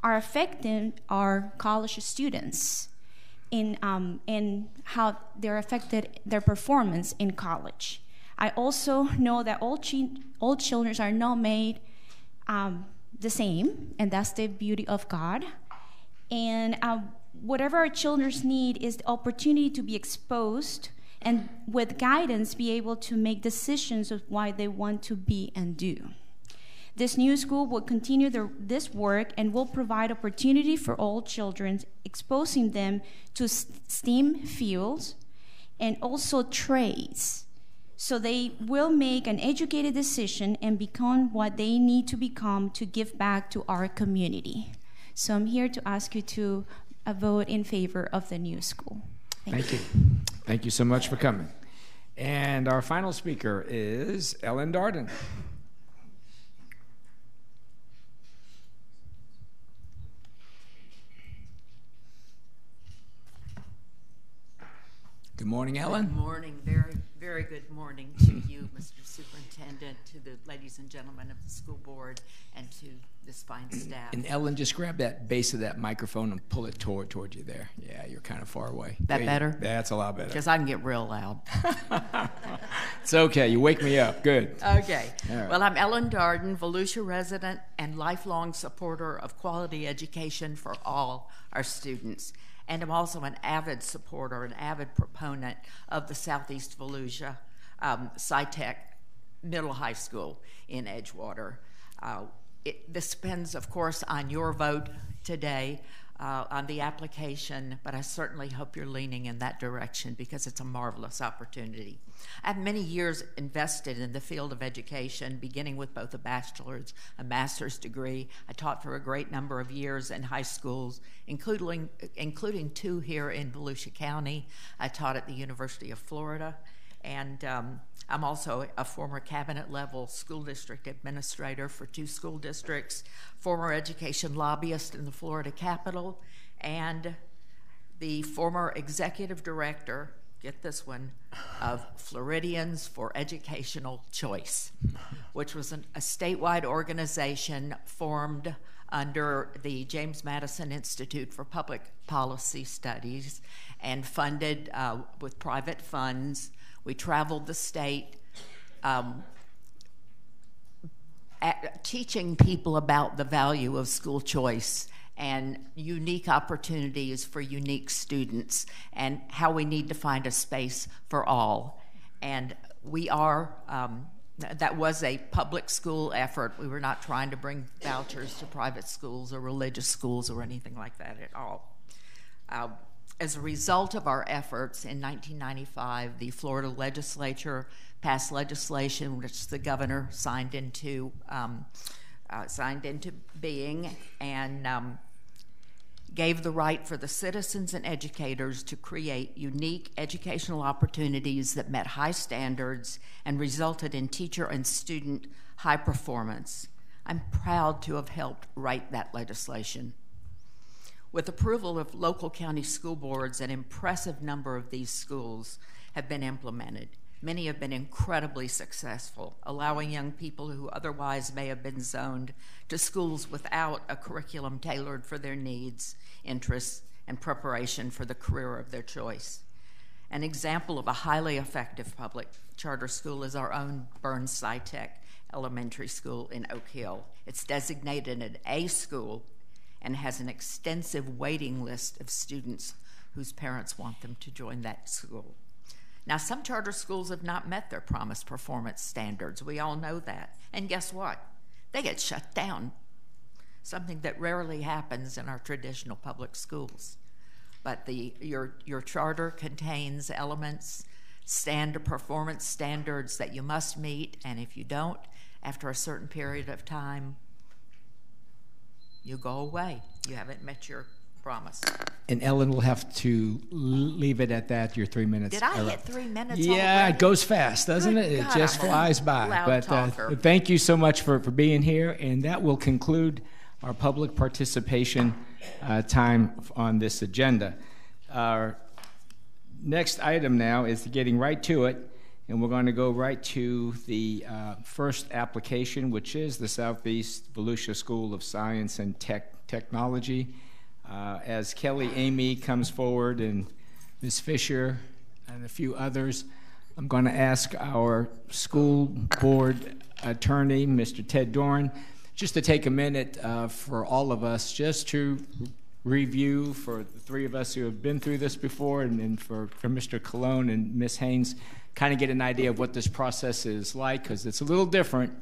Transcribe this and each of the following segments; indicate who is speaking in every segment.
Speaker 1: are affecting our college students in how they're affected their performance in college. I also know that all children are not made the same, and that's the beauty of God. And whatever our children need is the opportunity to be exposed and with guidance be able to make decisions of why they want to be and do. This new school will continue this work and will provide opportunity for all children, exposing them to STEAM fields and also trades. So they will make an educated decision and become what they need to become to give back to our community. So I'm here to ask you to vote in favor of the new school. Thank you.
Speaker 2: Thank you so much for coming. And our final speaker is Ellen Darden. Good morning, Ellen.
Speaker 3: Good morning. Very, very good morning to you, Mr. Superintendent, to the ladies and gentlemen of the school board, and to this fine staff.
Speaker 2: And Ellen, just grab that base of that microphone and pull it toward you there. Yeah, you're kind of far away.
Speaker 3: That better?
Speaker 2: That's a lot better.
Speaker 3: Because I can get real loud.
Speaker 2: It's okay. You wake me up. Good.
Speaker 3: Okay.
Speaker 2: Right.
Speaker 3: Well, I'm Ellen Darden, Volusia resident and lifelong supporter of quality education for all our students. And I'm also an avid supporter, an avid proponent of the Southeast Volusia SciTech Middle High School in Edgewater. This depends, of course, on your vote today on the application, but I certainly hope you're leaning in that direction because it's a marvelous opportunity. I have many years invested in the field of education, beginning with both a bachelor's and master's degree. I taught for a great number of years in high schools, including 2 here in Volusia County. I taught at the University of Florida, and I'm also a former cabinet-level school district administrator for 2 school districts, former education lobbyist in the Florida Capitol, and the former executive director, get this one, of Floridians for Educational Choice, which was a statewide organization formed under the James Madison Institute for Public Policy Studies and funded with private funds. We traveled the state teaching people about the value of school choice and unique opportunities for unique students and how we need to find a space for all. And we are, that was a public school effort. We were not trying to bring vouchers to private schools or religious schools or anything like that at all. As a result of our efforts, in 1995, the Florida legislature passed legislation which the governor signed into being and gave the right for the citizens and educators to create unique educational opportunities that met high standards and resulted in teacher and student high performance. I'm proud to have helped write that legislation. With approval of local county school boards, an impressive number of these schools have been implemented. Many have been incredibly successful, allowing young people who otherwise may have been zoned to schools without a curriculum tailored for their needs, interests, and preparation for the career of their choice. An example of a highly effective public charter school is our own Burns SciTech Elementary School in Oak Hill. It's designated an A school and has an extensive waiting list of students whose parents want them to join that school. Now, some charter schools have not met their promised performance standards. We all know that. And guess what? They get shut down, something that rarely happens in our traditional public schools. But your charter contains elements, performance standards that you must meet, and if you don't, after a certain period of time, you go away. You haven't met your promise.
Speaker 2: And Ellen will have to leave it at that. Your 3 minutes.
Speaker 3: Did I hit 3 minutes?
Speaker 2: Yeah,
Speaker 3: already?
Speaker 2: It goes fast, doesn't it? It just flies by.
Speaker 3: But
Speaker 2: thank you so much for being here, and that will conclude our public participation time on this agenda. Our next item now is getting right to it. And we're going to go right to the first application, which is the Southeast Volusia School of Science and technology. As Kelly Amy comes forward and Ms. Fisher and a few others, I'm going to ask our school board attorney, Mr. Ted Doran, just to take a minute for all of us just to review, for the three of us who have been through this before, and for Mr. Colon and Ms. Haynes, kind of get an idea of what this process is like, because it's a little different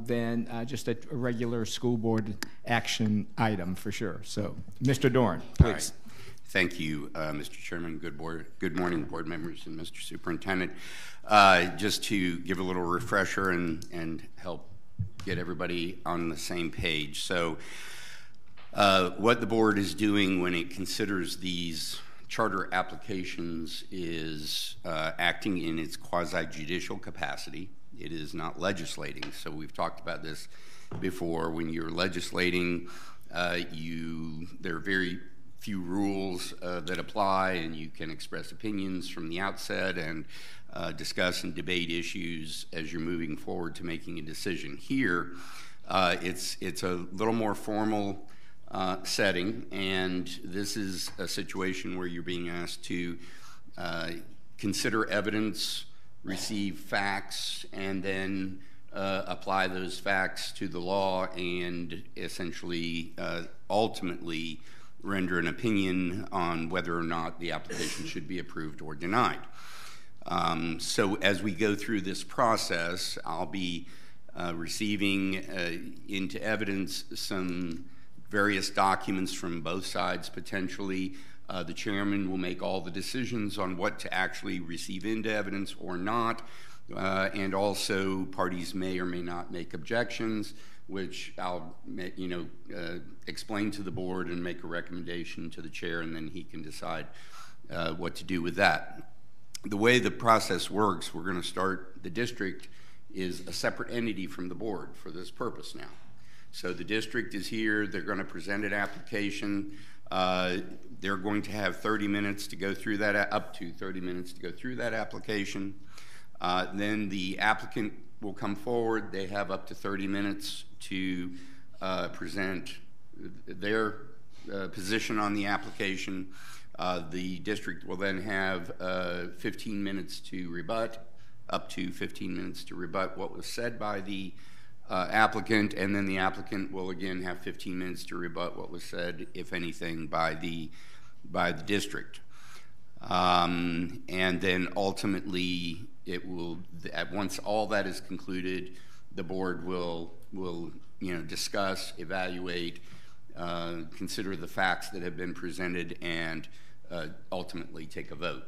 Speaker 2: than just a regular school board action item for sure. So, Mr. Doran, please.
Speaker 4: Right. Thank you, Mr. Chairman. Good morning, board members and Mr. Superintendent. Just to give a little refresher and help get everybody on the same page. So, what the board is doing when it considers these charter applications is acting in its quasi-judicial capacity. It is not legislating. So we've talked about this before. When you're legislating, there are very few rules that apply, and you can express opinions from the outset and discuss and debate issues as you're moving forward to making a decision. Here, it's a little more formal setting, and this is a situation where you're being asked to consider evidence, receive facts, and then apply those facts to the law and essentially ultimately render an opinion on whether or not the application should be approved or denied. So as we go through this process, I'll be receiving into evidence some various documents from both sides potentially. The chairman will make all the decisions on what to actually receive into evidence or not, and also parties may or may not make objections, which I'll explain to the board and make a recommendation to the chair, and then he can decide what to do with that. The way the process works, we're going to start, the district is a separate entity from the board for this purpose now. So the district is here, they're going to present an application, they're going to have 30 minutes to go through that, up to 30 minutes to go through that application. Then the applicant will come forward, they have up to 30 minutes to present their position on the application. The district will then have 15 minutes to rebut, up to 15 minutes to rebut what was said by the applicant, and then the applicant will again have 15 minutes to rebut what was said, if anything, by the district. And then ultimately, it will, once all that is concluded, the board will discuss, evaluate, consider the facts that have been presented, and ultimately take a vote.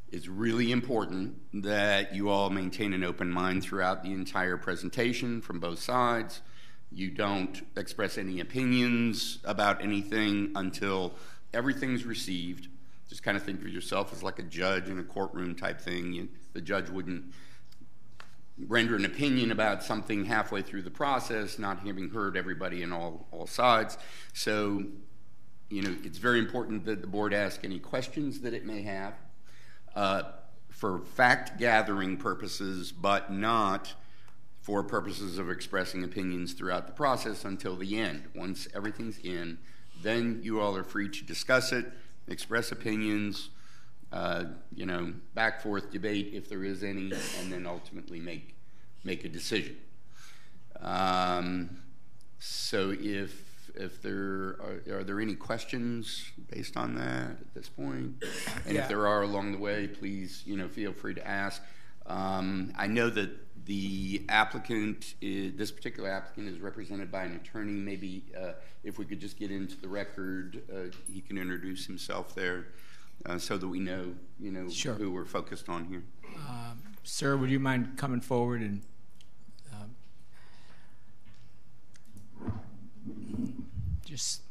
Speaker 4: It's really important that you all maintain an open mind throughout the entire presentation from both sides. You don't express any opinions about anything until everything's received. Just kind of think of yourself as like a judge in a courtroom type thing. The judge wouldn't render an opinion about something halfway through the process, not having heard everybody in all sides. So, it's very important that the board ask any questions that it may have for fact-gathering purposes, but not for purposes of expressing opinions throughout the process until the end. Once everything's in, then you all are free to discuss it, express opinions, back forth debate if there is any, and then ultimately make a decision. So if there are there any questions based on that at this point? And if there are along the way, please feel free to ask. I know that the applicant, this particular applicant, is represented by an attorney. Maybe if we could just get into the record, he can introduce himself there, so that we know,
Speaker 2: Sure.
Speaker 4: who we're focused on here.
Speaker 2: Sir, would you mind coming forward and just...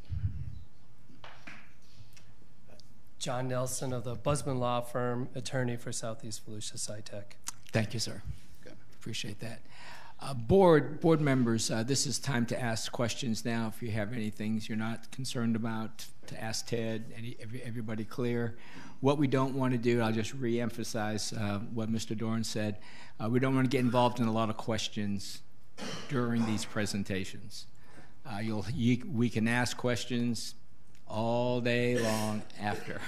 Speaker 5: John Nelson of the Busman Law Firm, attorney for Southeast Volusia SciTech.
Speaker 2: Thank you, sir.
Speaker 4: Okay.
Speaker 2: Appreciate that. Board members, this is time to ask questions now. If you have any things you're not concerned about, to ask Ted. Everybody clear? What we don't want to do, I'll just re-emphasize what Mr. Doran said. We don't want to get involved in a lot of questions during these presentations. We can ask questions all day long after.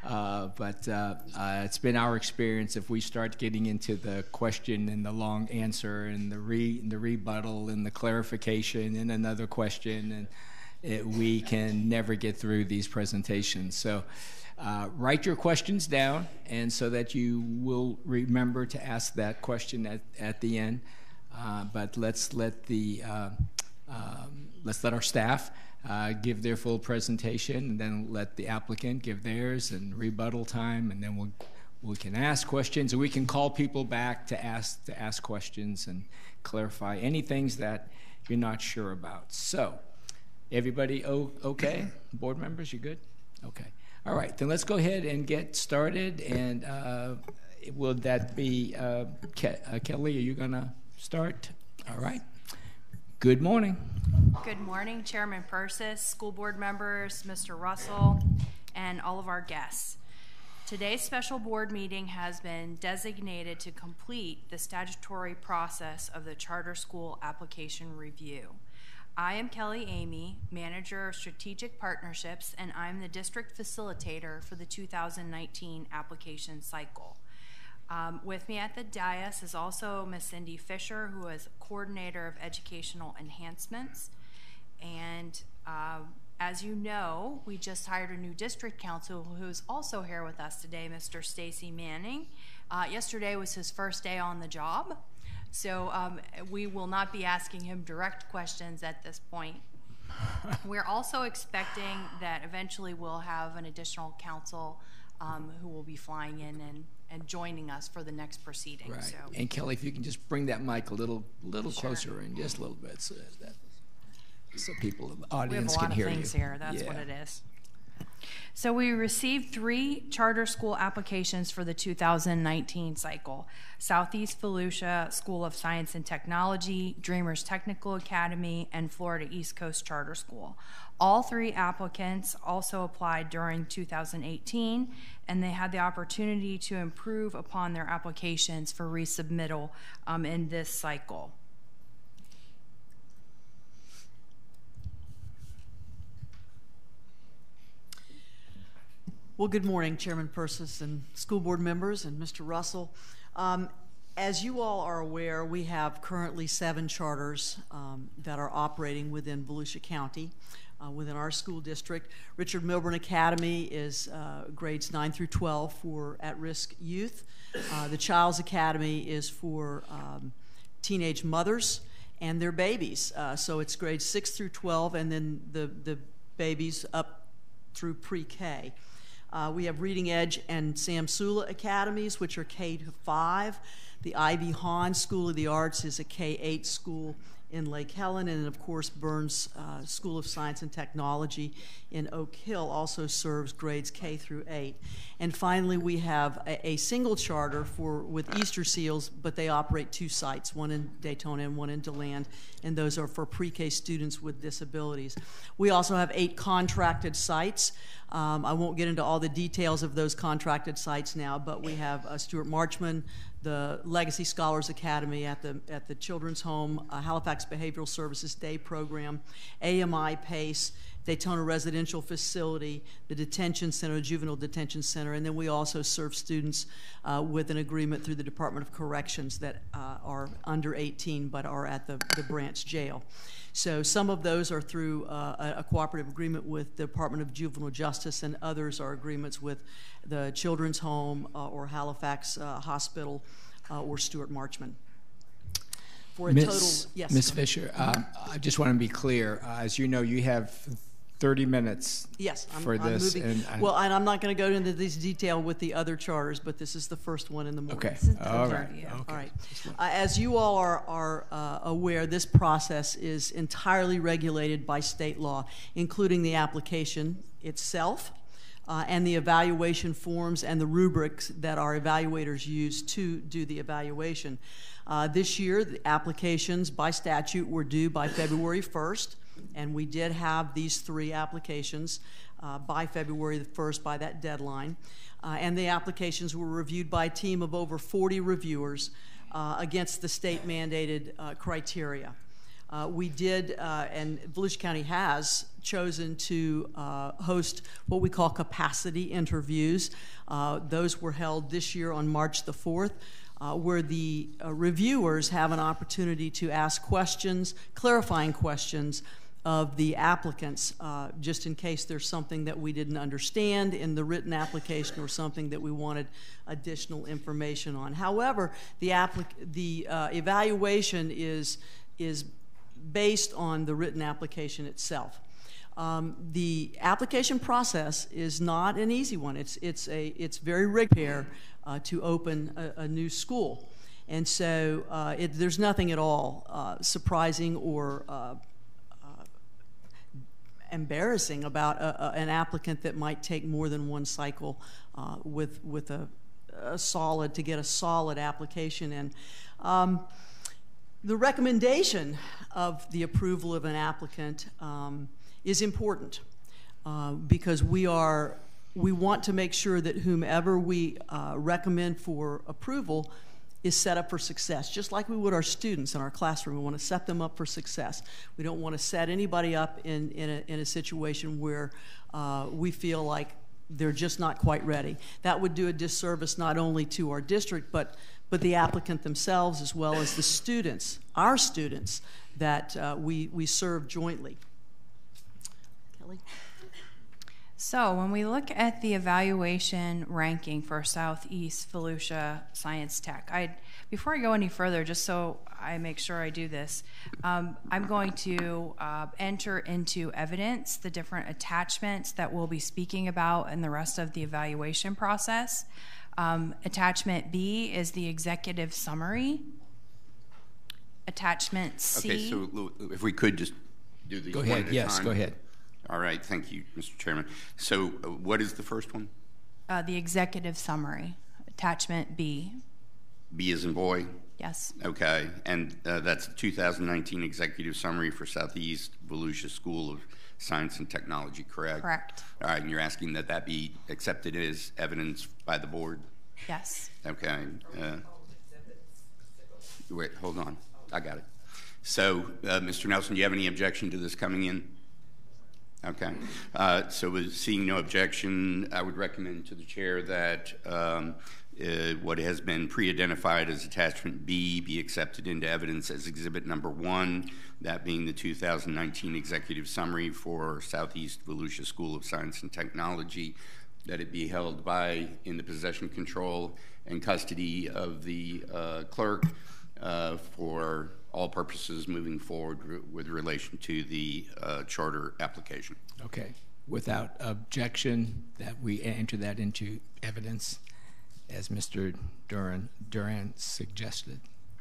Speaker 2: But it's been our experience, if we start getting into the question and the long answer and the rebuttal and the clarification and another question, and we can never get through these presentations. So write your questions down, and so that you will remember to ask that question at the end. But let's let our staff give their full presentation, and then let the applicant give theirs, and rebuttal time, and then we can ask questions, and we can call people back to ask questions and clarify any things that you're not sure about. So, everybody okay? Board members, you good? Okay. All right, then let's go ahead and get started. And will that be Kelly? Are you gonna start? All right. Good morning.
Speaker 6: Good morning, Chairman Persis, school board members, Mr. Russell, and all of our guests. Today's special board meeting has been designated to complete the statutory process of the charter school application review. I am Kelly Amy, Manager of Strategic Partnerships, and I'm the district facilitator for the 2019 application cycle. With me at the dais is also Ms. Cindy Fisher, who is Coordinator of Educational Enhancements. And as you know, we just hired a new district counsel who's also here with us today, Mr. Stacy Manning. Yesterday was his first day on the job, so we will not be asking him direct questions at this point. We're also expecting that eventually we'll have an additional counsel who will be flying in and joining us for the next proceeding.
Speaker 2: Right.
Speaker 6: So.
Speaker 2: And Kelly, if you can just bring that mic a little
Speaker 6: Sure.
Speaker 2: closer in, just a little bit, so people in the audience
Speaker 6: we
Speaker 2: can
Speaker 6: have a
Speaker 2: hear
Speaker 6: lot
Speaker 2: you.
Speaker 6: of things here. That's
Speaker 2: Yeah.
Speaker 6: what it is. So we received 3 charter school applications for the 2019 cycle: Southeast Volusia School of Science and Technology, Dreamers Technical Academy, and Florida East Coast Charter School. All 3 applicants also applied during 2018, and they had the opportunity to improve upon their applications for resubmittal in this cycle.
Speaker 7: Well, good morning, Chairman Persis and school board members and Mr. Russell. As you all are aware, we have currently 7 charters that are operating within Volusia County, within our school district. Richard Milburn Academy is grades 9 through 12 for at-risk youth. The Childs Academy is for teenage mothers and their babies. So it's grades 6 through 12, and then the babies up through pre-K. We have Reading Edge and Sam Sula Academies, which are K-5. The Ivy Hahn School of the Arts is a K-8 school in Lake Helen, and of course Burns School of Science and Technology in Oak Hill also serves grades K through 8. And finally, we have a single charter with Easter Seals, but they operate 2 sites, one in Daytona and one in DeLand, and those are for pre-K students with disabilities. We also have 8 contracted sites. I won't get into all the details of those contracted sites now, but we have Stuart Marchman, the Legacy Scholars Academy at the Children's Home, Halifax Behavioral Services Day Program, AMI PACE, Daytona Residential Facility, the Detention Center, Juvenile Detention Center, and then we also serve students with an agreement through the Department of Corrections that are under 18 but are at the branch jail. So some of those are through a cooperative agreement with the Department of Juvenile Justice, and others are agreements with the Children's Home or Halifax Hospital or Stuart Marchman. For a total, yes.
Speaker 2: Ms. Fisher, I just want to be clear. As you know, you have 30 minutes for this.
Speaker 7: I'm moving. And I'm not going to go into this detail with the other charters, but this is the first one in the morning.
Speaker 2: Okay. All right. Okay.
Speaker 7: All right. As you all are aware, this process is entirely regulated by state law, including the application itself and the evaluation forms and the rubrics that our evaluators use to do the evaluation. This year, the applications by statute were due by February 1st. And we did have these 3 applications by February the 1st, by that deadline. And the applications were reviewed by a team of over 40 reviewers against the state-mandated criteria. We did, and Volusia County has chosen to host what we call capacity interviews. Those were held this year on March the 4th, where the reviewers have an opportunity to ask questions, clarifying questions of the applicants, just in case there's something that we didn't understand in the written application or something that we wanted additional information on. However, the evaluation is based on the written application itself. The application process is not an easy one. It's very rigorous to open a new school, and so there's nothing at all surprising or embarrassing about an applicant that might take more than one cycle with a solid application in. The recommendation of the approval of an applicant is important because we want to make sure that whomever we recommend for approval is set up for success, just like we would our students in our classroom. We want to set them up for success. We don't want to set anybody up in a situation where we feel like they're just not quite ready. That would do a disservice not only to our district, but the applicant themselves, as well as the students, our students, that we serve jointly. Kelly?
Speaker 6: So when we look at the evaluation ranking for Southeast Volusia Science Tech, before I go any further, just so I make sure I do this, I'm going to enter into evidence the different attachments that we'll be speaking about in the rest of the evaluation process. Attachment B is the executive summary. Attachment C.
Speaker 4: Okay, so if we could just do these
Speaker 2: Go
Speaker 4: one
Speaker 2: ahead.
Speaker 4: at a
Speaker 2: Yes,
Speaker 4: time.
Speaker 2: go ahead.
Speaker 4: All right, thank you, Mr. Chairman. So what is the first one?
Speaker 6: The executive summary. Attachment B.
Speaker 4: B as in boy?
Speaker 6: Yes.
Speaker 4: Okay, and that's the 2019 Executive Summary for Southeast Volusia School of Science and Technology, correct?
Speaker 6: Correct.
Speaker 4: All right, and you're asking that that be accepted as evidence by the board?
Speaker 6: Yes.
Speaker 4: Okay. Wait, hold on. I got it. So, Mr. Nelson, do you have any objection to this coming in? Okay. So with seeing no objection, I would recommend to the chair that what has been pre-identified as attachment B be accepted into evidence as exhibit number 1, that being the 2019 Executive Summary for Southeast Volusia School of Science and Technology, that it be held in the possession, control, and custody of the clerk for all purposes moving forward with relation to the charter application.
Speaker 2: Okay. Without objection, that we enter that into evidence as Mr. Duran suggested.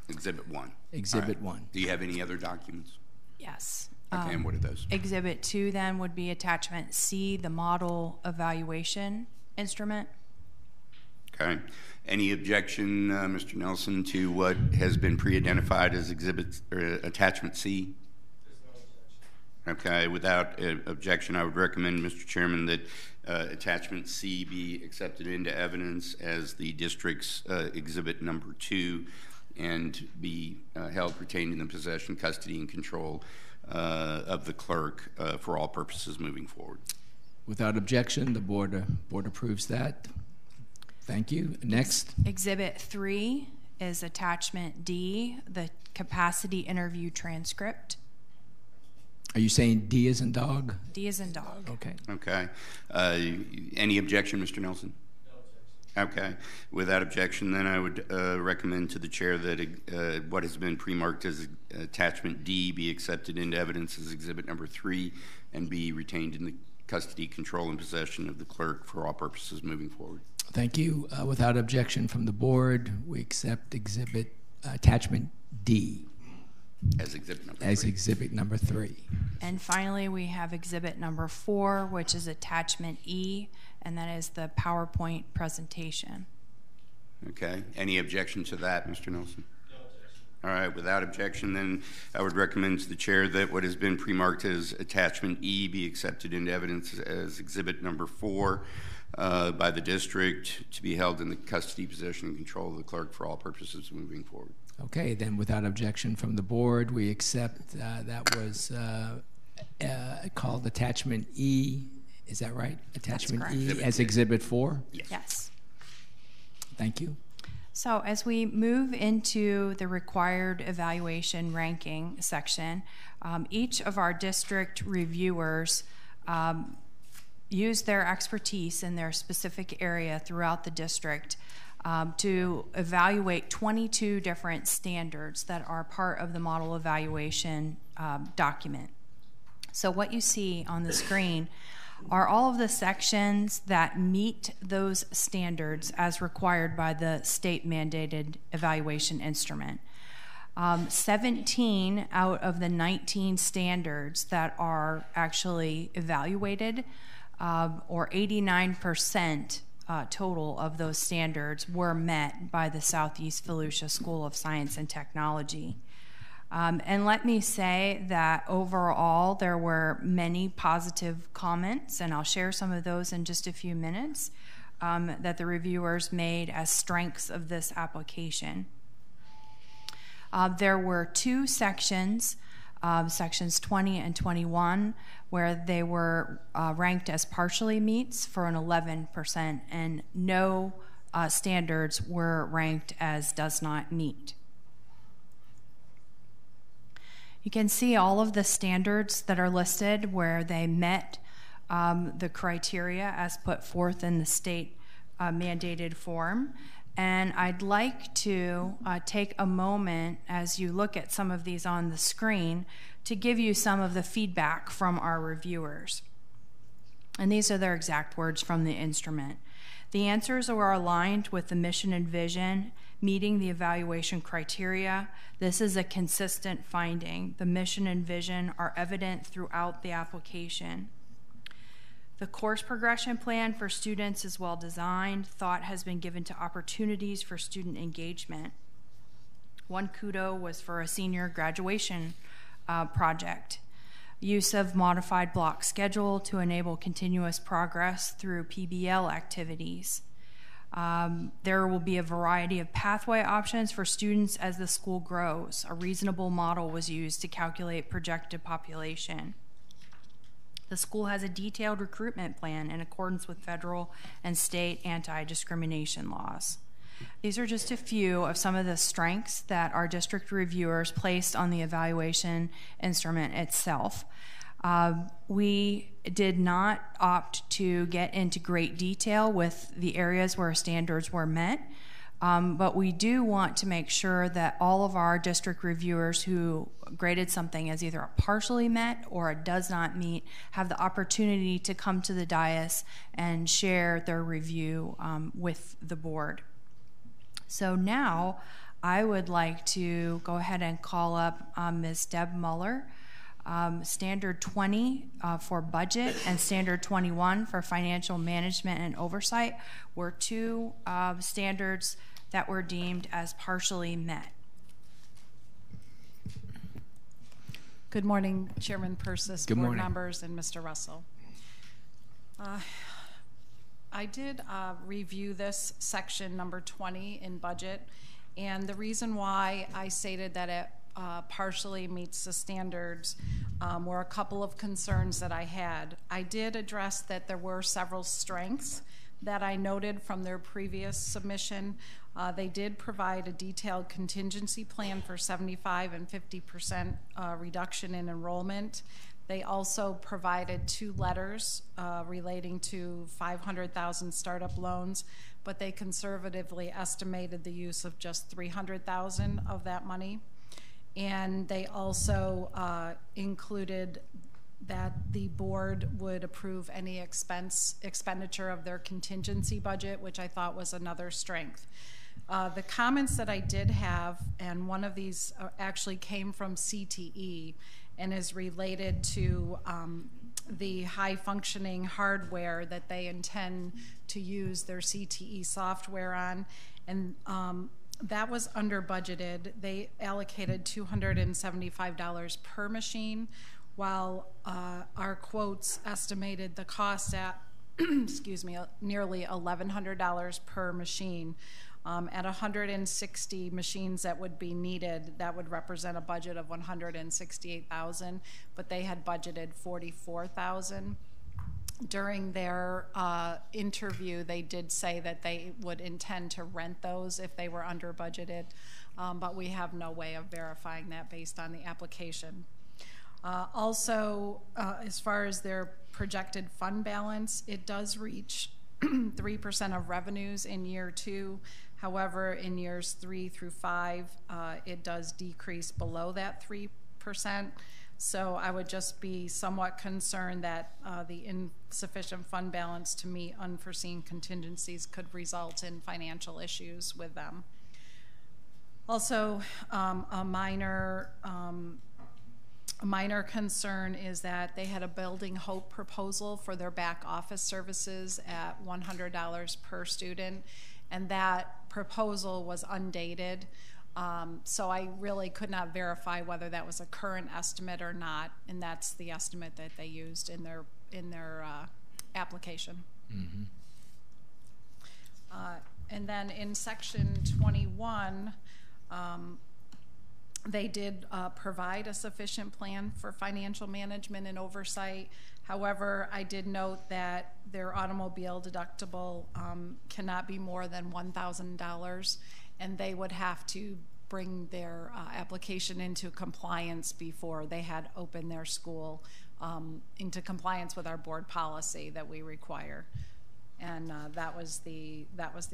Speaker 4: Exhibit 1.
Speaker 2: Exhibit
Speaker 4: All right.
Speaker 2: 1.
Speaker 4: Do you have any other documents?
Speaker 6: Yes.
Speaker 4: Okay, and what are those?
Speaker 6: Exhibit 2 then would be attachment C, the model evaluation instrument.
Speaker 4: Okay. Any objection, Mr. Nelson, to what has been pre-identified as attachment C?
Speaker 5: There's no objection.
Speaker 4: Okay. Without objection, I would recommend, Mr. Chairman, that attachment C be accepted into evidence as the district's exhibit number 2 and be held, retained in the possession, custody, and control of the clerk for all purposes moving forward.
Speaker 2: Without objection, the board approves that. Thank you. Next.
Speaker 6: Exhibit 3 is attachment D, the capacity interview transcript.
Speaker 2: Are you saying D as in dog?
Speaker 6: D as in dog.
Speaker 2: Okay.
Speaker 4: Okay. Any objection, Mr. Nelson?
Speaker 5: No objection.
Speaker 4: Okay. Without objection, then I would recommend to the chair that what has been pre-marked as attachment D be accepted into evidence as exhibit number 3 and be retained in the custody, control, and possession of the clerk for all purposes moving forward.
Speaker 2: Thank you. Without objection from the board, we accept attachment D
Speaker 4: As exhibit number 3.
Speaker 2: as exhibit number 3.
Speaker 6: And finally, we have exhibit number 4, which is attachment E, and that is the PowerPoint presentation.
Speaker 4: Okay. Any objection to that, Mr. Nelson?
Speaker 5: No objection.
Speaker 4: All right. Without objection, then I would recommend to the chair that what has been pre-marked as attachment E be accepted into evidence as exhibit number 4 by the district to be held in the custody, possession, and control of the clerk for all purposes moving forward.
Speaker 2: Okay, then without objection from the board, we accept that was called Attachment E. Is that right? Attachment E as Exhibit 4?
Speaker 6: Yes.
Speaker 2: Thank you.
Speaker 6: So as we move into the required evaluation ranking section, each of our district reviewers use their expertise in their specific area throughout the district to evaluate 22 different standards that are part of the model evaluation document. So what you see on the screen are all of the sections that meet those standards as required by the state-mandated evaluation instrument. 17 out of the 19 standards that are actually evaluated, or 89% total of those standards, were met by the Southeast Volusia School of Science and Technology. And let me say that overall there were many positive comments, and I'll share some of those in just a few minutes, that the reviewers made as strengths of this application. There were two sections, sections 20 and 21, where they were ranked as partially meets for an 11%, and no standards were ranked as does not meet. You can see all of the standards that are listed where they met the criteria as put forth in the state mandated form. And I'd like to take a moment as you look at some of these on the screen to give you some of the feedback from our reviewers. And these are their exact words from the instrument. The answers are aligned with the mission and vision, meeting the evaluation criteria. This is a consistent finding. The mission and vision are evident throughout the application. The course progression plan for students is well designed. Thought has been given to opportunities for student engagement. One kudo was for a senior graduation project. Use of modified block schedule to enable continuous progress through PBL activities. There will be a variety of pathway options for students as the school grows. A reasonable model was used to calculate projected population. The school has a detailed recruitment plan in accordance with federal and state anti-discrimination laws. These are just a few of some of the strengths that our district reviewers placed on the evaluation instrument itself. We did not opt to get into great detail with the areas where standards were met, but we do want to make sure that all of our district reviewers who graded something as either a partially met or a does not meet have the opportunity to come to the dais and share their review with the board. So now I would like to go ahead and call up Ms. Deb Muller. Standard 20 for budget and Standard 21 for financial management and oversight were two standards that were deemed as partially met.
Speaker 8: Good morning, Chairman Persis,
Speaker 2: Good
Speaker 8: board
Speaker 2: morning.
Speaker 8: members, and Mr. Russell. I did review this section number 20 in budget, and the reason why I stated that it partially meets the standards were a couple of concerns that I had. I did address that there were several strengths that I noted from their previous submission. They did provide a detailed contingency plan for 75 and 50% reduction in enrollment. They also provided two letters relating to 500,000 startup loans, but they conservatively estimated the use of just 300,000 of that money. And they also included that the board would approve any expenditure of their contingency budget, which I thought was another strength. The comments that I did have, and one of these actually came from CTE and is related to the high-functioning hardware that they intend to use their CTE software on, and that was under budgeted. They allocated $275 per machine, while our quotes estimated the cost at excuse me, nearly $1,100 per machine. At 160 machines that would be needed, that would represent a budget of $168,000, but they had budgeted $44,000. During their interview, they did say that they would intend to rent those if they were under budgeted, but we have no way of verifying that based on the application. Also, as far as their projected fund balance, it does reach 3% of revenues in year 2. However, in years 3 through 5, it does decrease below that 3%. So I would just be somewhat concerned that the insufficient fund balance to meet unforeseen contingencies could result in financial issues with them. Also, a minor concern is that they had a Building Hope proposal for their back office services at $100 per student, and that proposal was undated. So I really could not verify whether that was a current estimate or not, and that's the estimate that they used in their application.
Speaker 2: Mm-hmm.
Speaker 8: And then in section 21, they did provide a sufficient plan for financial management and oversight. However, I did note that their automobile deductible cannot be more than $1,000, and they would have to bring their application into compliance before they had opened their school into compliance with our board policy that we require. And that was the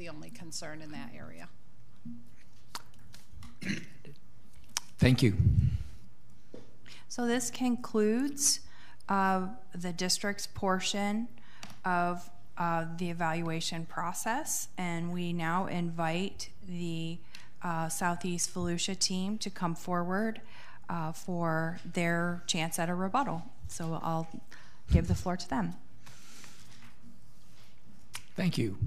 Speaker 8: only concern in that area.
Speaker 2: Thank you.
Speaker 9: So this concludes the district's portion of the evaluation process, and we now invite the Southeast Volusia team to come forward for their chance at a rebuttal. So I'll give the floor to them.
Speaker 2: Thank you.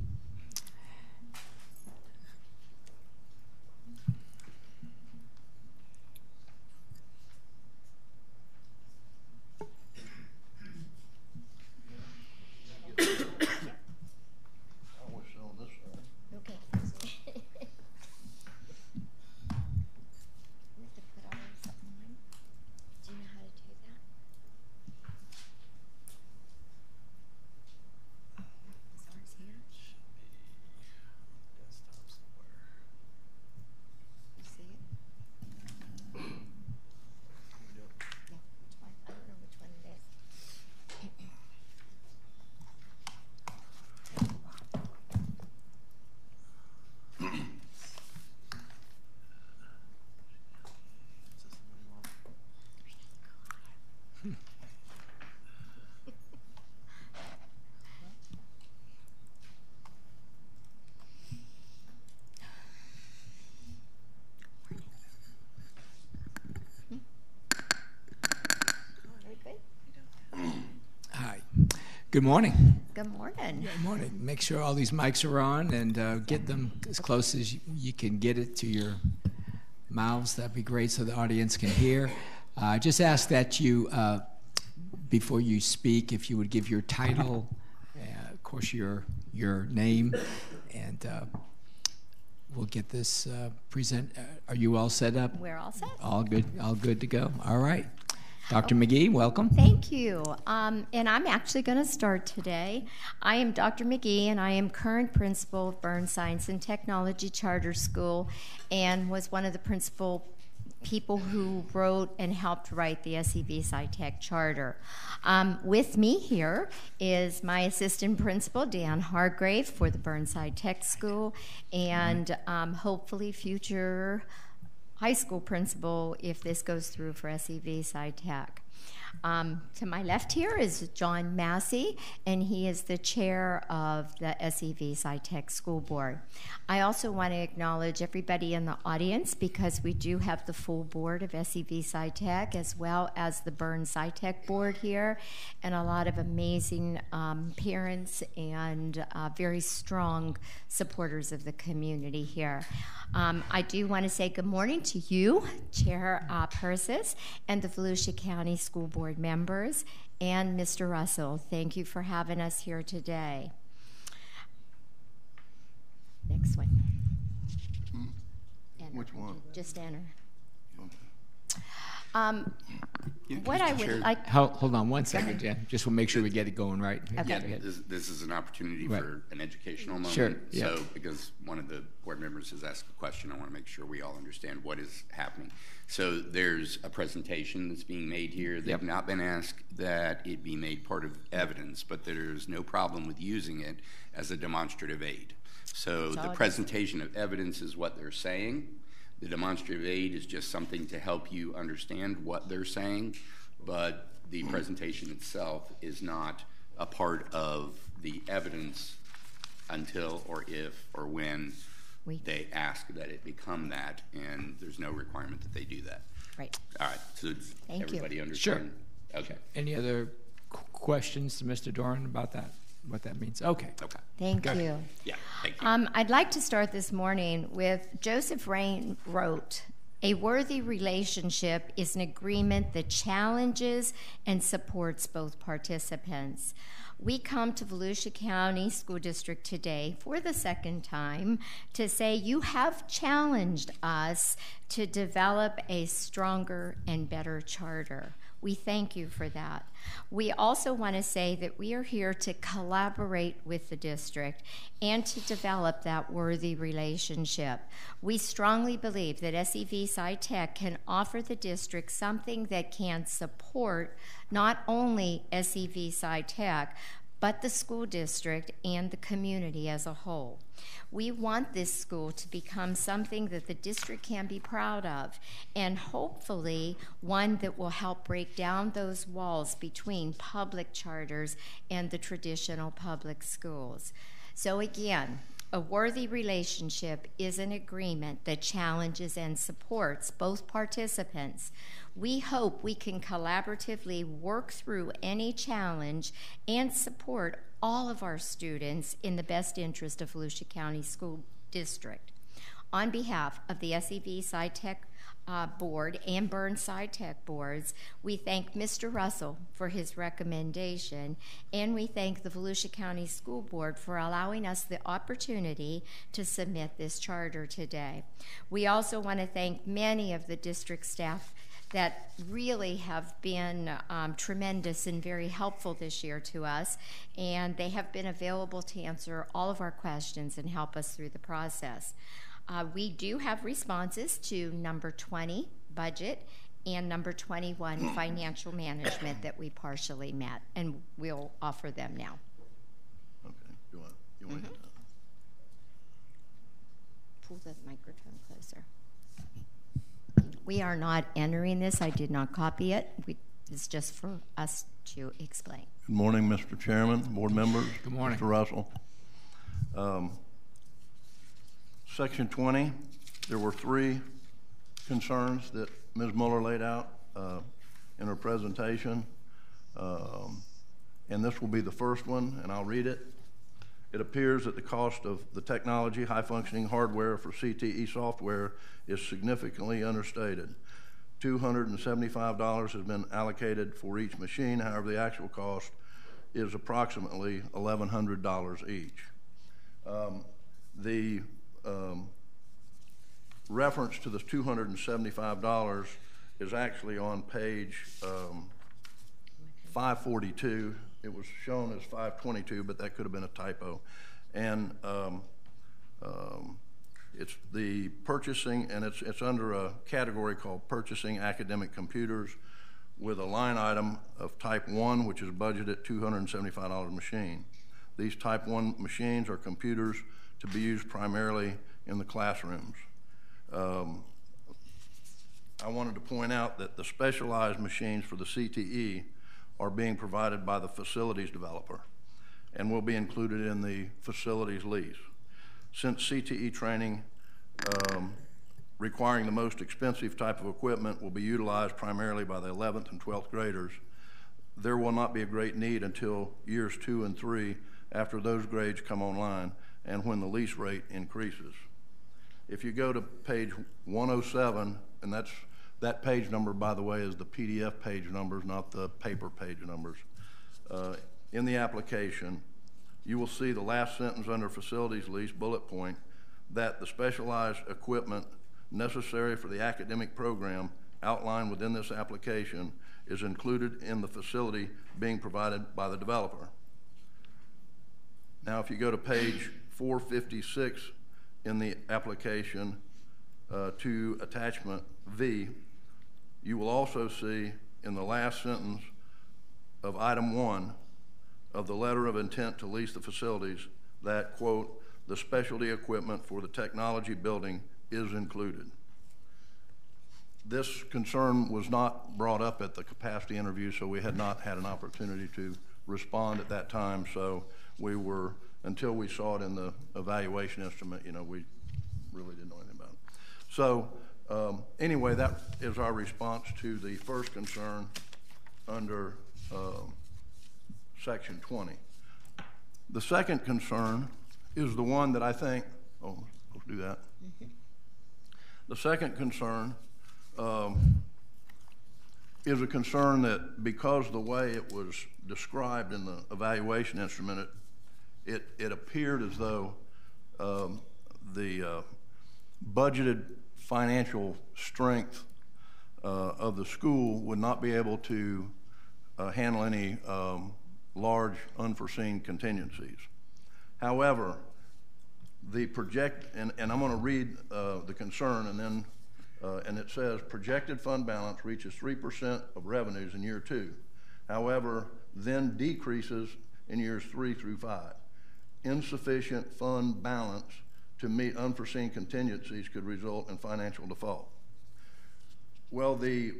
Speaker 2: Good morning.
Speaker 10: Good morning.
Speaker 2: Good morning. Make sure all these mics are on and get them as close as you can get it to your mouths. That'd be great so the audience can hear. Just ask that you, before you speak, if you would give your title, of course your name, and we'll get this present. Are you all set up?
Speaker 10: We're all set.
Speaker 2: All good to go. All right. Dr. McGee, welcome.
Speaker 10: Thank you. And I'm actually going to start today. I am Dr. McGee, and I am current principal of Burns Science and Technology Charter School, and was one of the principal people who wrote and helped write the SEV SciTech Charter. With me here is my assistant principal, Dan Hargrave, for the Burns SciTech School, and hopefully future high school principal if this goes through for SEV SciTech. To my left here is John Massey, and he is the chair of the SEV SciTech School Board. I also want to acknowledge everybody in the audience because we do have the full board of SEV SciTech as well as the Burns SciTech board here, and a lot of amazing parents and very strong supporters of the community here. I do want to say good morning to you, Chair Persis, and the Volusia County School Board members, and Mr. Russell. Thank you for having us here today. Next one.
Speaker 11: Which one?
Speaker 1: Just enter.
Speaker 4: Yeah,
Speaker 1: What
Speaker 4: Mr.
Speaker 1: I would
Speaker 4: Chair.
Speaker 1: like,
Speaker 2: Hold on one second, Jen. Just want to make sure we get it going right.
Speaker 1: Okay.
Speaker 4: Yeah,
Speaker 2: Go ahead.
Speaker 4: this is an opportunity
Speaker 2: Right.
Speaker 4: for an educational moment.
Speaker 2: Sure, yeah.
Speaker 4: So, because one of the board members has asked a question, I want to make sure we all understand what is happening. So there's a presentation that's being made here. They've
Speaker 2: Yep.
Speaker 4: not been asked that it be made part of evidence, but there's no problem with using it as a demonstrative aid. So
Speaker 1: That's all
Speaker 4: the
Speaker 1: it is.
Speaker 4: presentation of evidence is what they're saying. The demonstrative aid is just something to help you understand what they're saying, but the presentation itself is not a part of the evidence until or if or when they ask that it become that, and there's no requirement that they do that.
Speaker 1: right.
Speaker 4: All right, so does
Speaker 1: Thank you.
Speaker 4: everybody understand?
Speaker 2: Sure.
Speaker 4: Okay.
Speaker 2: Any other questions to Mr. Doran about that, what that means? Okay.
Speaker 4: Okay.
Speaker 1: Thank
Speaker 2: Go ahead.
Speaker 1: you.
Speaker 4: Yeah, thank you.
Speaker 1: I'd like to start this morning with Joseph Rain wrote, "A worthy relationship is an agreement that challenges and supports both participants." We come to Volusia County School District today for the second time to say you have challenged us to develop a stronger and better charter. We thank you for that. We also want to say that we are here to collaborate with the district and to develop that worthy relationship. We strongly believe that SEV SciTech can offer the district something that can support not only SEV SciTech, but the school district and the community as a whole. We want this school to become something that the district can be proud of, and hopefully one that will help break down those walls between public charters and the traditional public schools. So again, a worthy relationship is an agreement that challenges and supports both participants. We hope we can collaboratively work through any challenge and support all of our students in the best interest of Volusia County School District. On behalf of the SEV SciTech Board and Burn SciTech Boards, we thank Mr. Russell for his recommendation, and we thank the Volusia County School Board for allowing us the opportunity to submit this charter today. We also want to thank many of the district staff that really have been tremendous and very helpful this year to us, and they have been available to answer all of our questions and help us through the process. We do have responses to number 20, budget, and number 21, financial management, that we partially met, and we'll offer them now.
Speaker 11: Okay, you want
Speaker 1: Pull the microphone closer. We are not entering this. I did not copy it. It's just for us to explain.
Speaker 11: Good morning, Mr. Chairman, board members.
Speaker 2: Good morning.
Speaker 11: Mr. Russell. Section 20, there were 3 concerns that Ms. Muller laid out in her presentation. And this will be the first one, and I'll read it. It appears that the cost of the technology, high-functioning hardware for CTE software is significantly understated. $275 has been allocated for each machine. However, the actual cost is approximately $1,100 each. The reference to the $275 is actually on page 542. It was shown as 522, but that could have been a typo. And it's the purchasing, and it's under a category called purchasing academic computers, with a line item of type 1, which is budgeted at $275 a machine. These type 1 machines are computers to be used primarily in the classrooms. I wanted to point out that the specialized machines for the CTE are being provided by the facilities developer and will be included in the facilities lease. Since CTE training requiring the most expensive type of equipment will be utilized primarily by the 11th and 12th graders, there will not be a great need until years 2 and 3 after those grades come online and when the lease rate increases. If you go to page 107, and that page number, by the way, is the PDF page numbers, not the paper page numbers. In the application, you will see the last sentence under facilities lease bullet point that the specialized equipment necessary for the academic program outlined within this application is included in the facility being provided by the developer. Now, if you go to page 456 in the application to attachment V, you will also see in the last sentence of item 1 of the letter of intent to lease the facilities that, quote, the specialty equipment for the technology building is included. This concern was not brought up at the capacity interview, so we had not had an opportunity to respond at that time. So we were, until we saw it in the evaluation instrument, you know, we really didn't know anything about it. So anyway, that is our response to the first concern under section 20. The second concern is the one that I think, oh, let's do that. The second concern is a concern that because the way it was described in the evaluation instrument, it appeared as though the budgeted financial strength of the school would not be able to handle any large unforeseen contingencies. However, the and I'm going to read the concern, and then and it says projected fund balance reaches 3% of revenues in year 2. However, then decreases in years 3 through 5. Insufficient fund balance to meet unforeseen contingencies could result in financial default. Well, the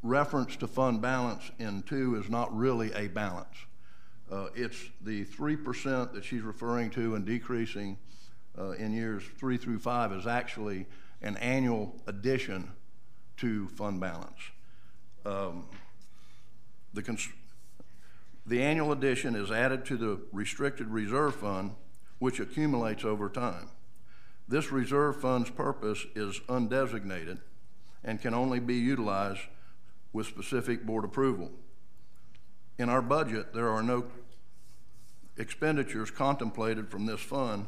Speaker 11: reference to fund balance in 2 is not really a balance. It's the 3% that she's referring to and decreasing in years 3 through 5 is actually an annual addition to fund balance. The annual addition is added to the restricted reserve fund, which accumulates over time. This reserve fund's purpose is undesignated and can only be utilized with specific board approval. In our budget, there are no expenditures contemplated from this fund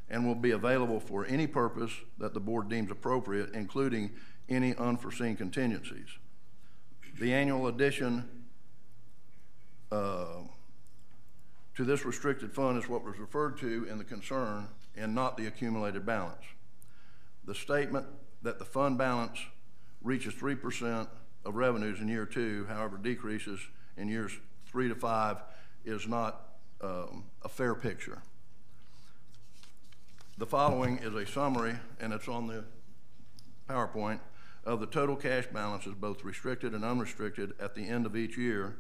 Speaker 11: and will be available for any purpose that the board deems appropriate, including any unforeseen contingencies. The annual addition to this restricted fund is what was referred to in the concern and not the accumulated balance. The statement that the fund balance reaches 3% of revenues in year 2, however decreases in years 3 to 5, is not a fair picture. The following is a summary, and it's on the PowerPoint, of the total cash balances, both restricted and unrestricted, at the end of each year,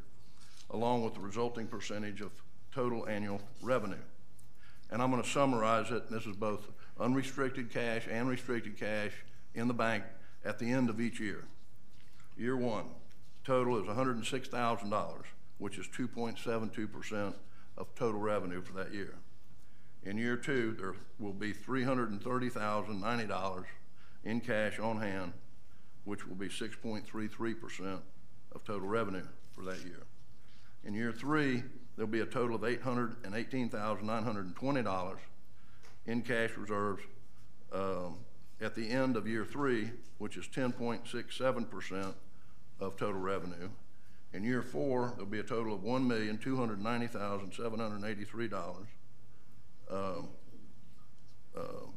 Speaker 11: along with the resulting percentage of total annual revenue. And I'm going to summarize it. This is both unrestricted cash and restricted cash in the bank at the end of each year. Year 1, total is $106,000, which is 2.72% of total revenue for that year. In year 2, there will be $330,090 in cash on hand, which will be 6.33% of total revenue for that year. In year 3, there'll be a total of $818,920 in cash reserves at the end of year 3, which is 10.67% of total revenue. In year 4, there'll be a total of $1,290,783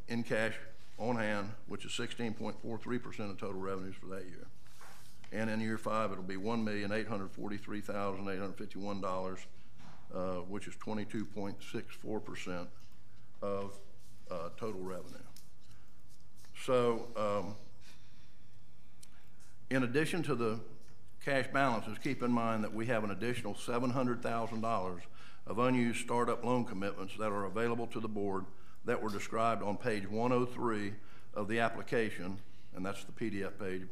Speaker 11: in cash on hand, which is 16.43% of total revenues for that year. And in year 5, it'll be $1,843,851, which is 22.64% of total revenue. So in addition to the cash balances, keep in mind that we have an additional $700,000 of unused startup loan commitments that are available to the board that were described on page 103 of the application, and that's the PDF page,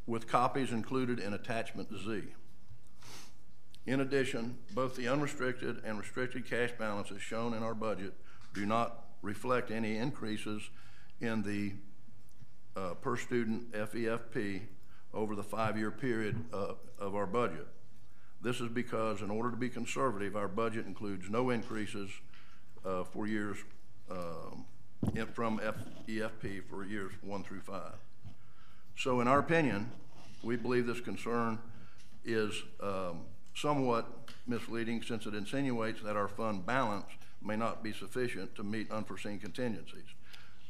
Speaker 11: with copies included in attachment Z. In addition, both the unrestricted and restricted cash balances shown in our budget do not reflect any increases in the per student FEFP over the 5-year period of our budget. This is because in order to be conservative, our budget includes no increases for years from EFP for years 1 through 5. So in our opinion, we believe this concern is somewhat misleading since it insinuates that our fund balance may not be sufficient to meet unforeseen contingencies.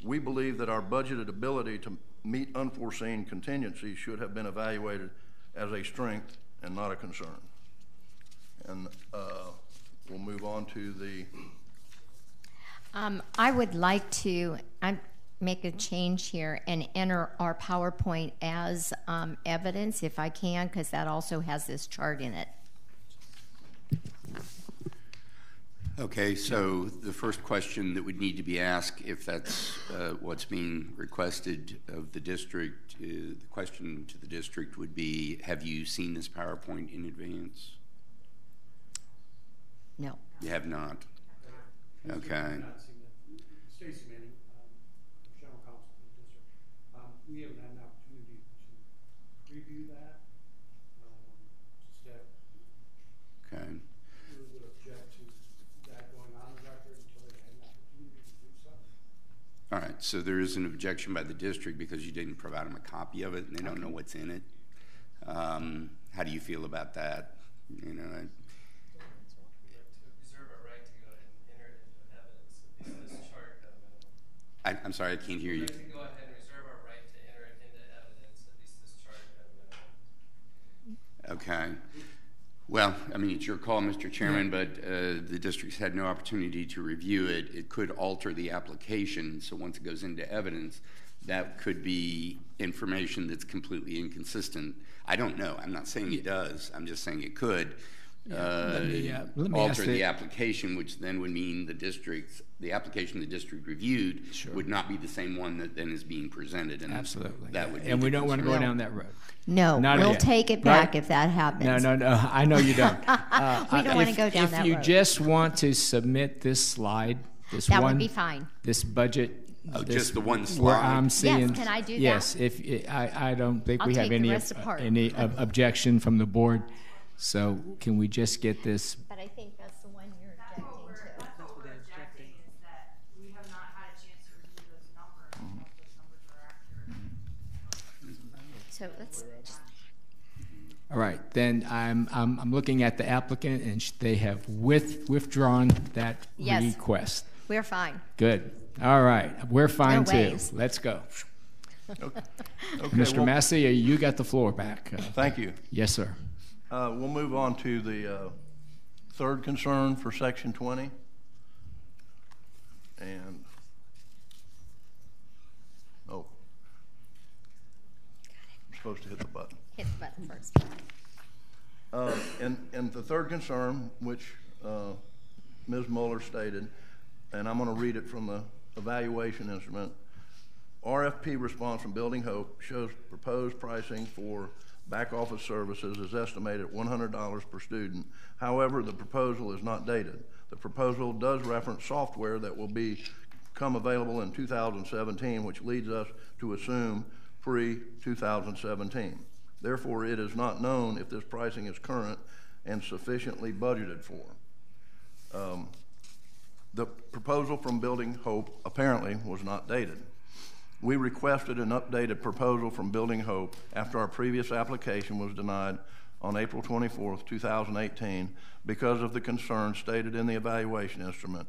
Speaker 11: We believe that our budgeted ability to meet unforeseen contingencies should have been evaluated as a strength and not a concern. And we'll move on to the...
Speaker 10: I would like to make a change here and enter our PowerPoint as evidence, if I can, because that also has this chart in it.
Speaker 4: Okay, so the first question that would need to be asked, if that's what's being requested of the district, the question to the district would be, have you seen this PowerPoint in advance?
Speaker 10: No.
Speaker 4: You have not? Okay.
Speaker 12: Stacy Manning, General Counsel of the district. We haven't had an opportunity to review that.
Speaker 4: Okay.
Speaker 12: We would object to that going on the record until they had an opportunity to do so.
Speaker 4: All right, so there is an objection by the district because you didn't provide them a copy of it and they don't know what's in it. How do you feel about that? You know, I'm sorry, I can't hear you.
Speaker 5: We'd like to go ahead and reserve our right to enter it into evidence, at least this chart at a minimum.
Speaker 4: Okay. Well, I mean, it's your call, Mr. Chairman, but the district's had no opportunity to review it. It could alter the application, so once it goes into evidence, that could be information that's completely inconsistent. I don't know. I'm not saying it does. I'm just saying it could.
Speaker 2: Let me
Speaker 4: alter the application, which then would mean the application the district reviewed would not be the same one that then is being presented. And
Speaker 2: absolutely.
Speaker 4: That would
Speaker 2: and we don't want to go down that road.
Speaker 10: No, we'll take it back if that happens.
Speaker 2: No, I know you don't.
Speaker 10: We don't want to go down that road.
Speaker 2: If you just want to submit this slide,
Speaker 10: that would be fine.
Speaker 2: This budget.
Speaker 4: Just the one slide.
Speaker 2: Where I'm seeing,
Speaker 10: yes, can I do that?
Speaker 2: Yes, I don't think we have any objection from the board. So can we just get this?
Speaker 10: But I think that's the one you're objecting to.
Speaker 6: That's what we're objecting is that we have not had a chance to review those numbers and if those numbers are accurate.
Speaker 10: So let's just...
Speaker 2: All right, then I'm looking at the applicant and they have withdrawn that request.
Speaker 10: We're fine.
Speaker 2: Good. All right, we're fine too.
Speaker 10: Ways.
Speaker 2: Let's go.
Speaker 11: Okay,
Speaker 2: Mr. Massey, you got the floor back.
Speaker 11: Thank you.
Speaker 2: Yes, sir.
Speaker 11: We'll move on to the third concern for Section 20. And, I'm supposed to hit the button.
Speaker 10: Hit the button first.
Speaker 11: And the third concern, which Ms. Mueller stated, and I'm going to read it from the evaluation instrument. RFP response from Building Hope shows proposed pricing for back office services is estimated at $100 per student. However, the proposal is not dated. The proposal does reference software that will become available in 2017, which leads us to assume pre-2017. Therefore, it is not known if this pricing is current and sufficiently budgeted for. The proposal from Building Hope apparently was not dated. We requested an updated proposal from Building Hope after our previous application was denied on April 24th, 2018 because of the concerns stated in the evaluation instrument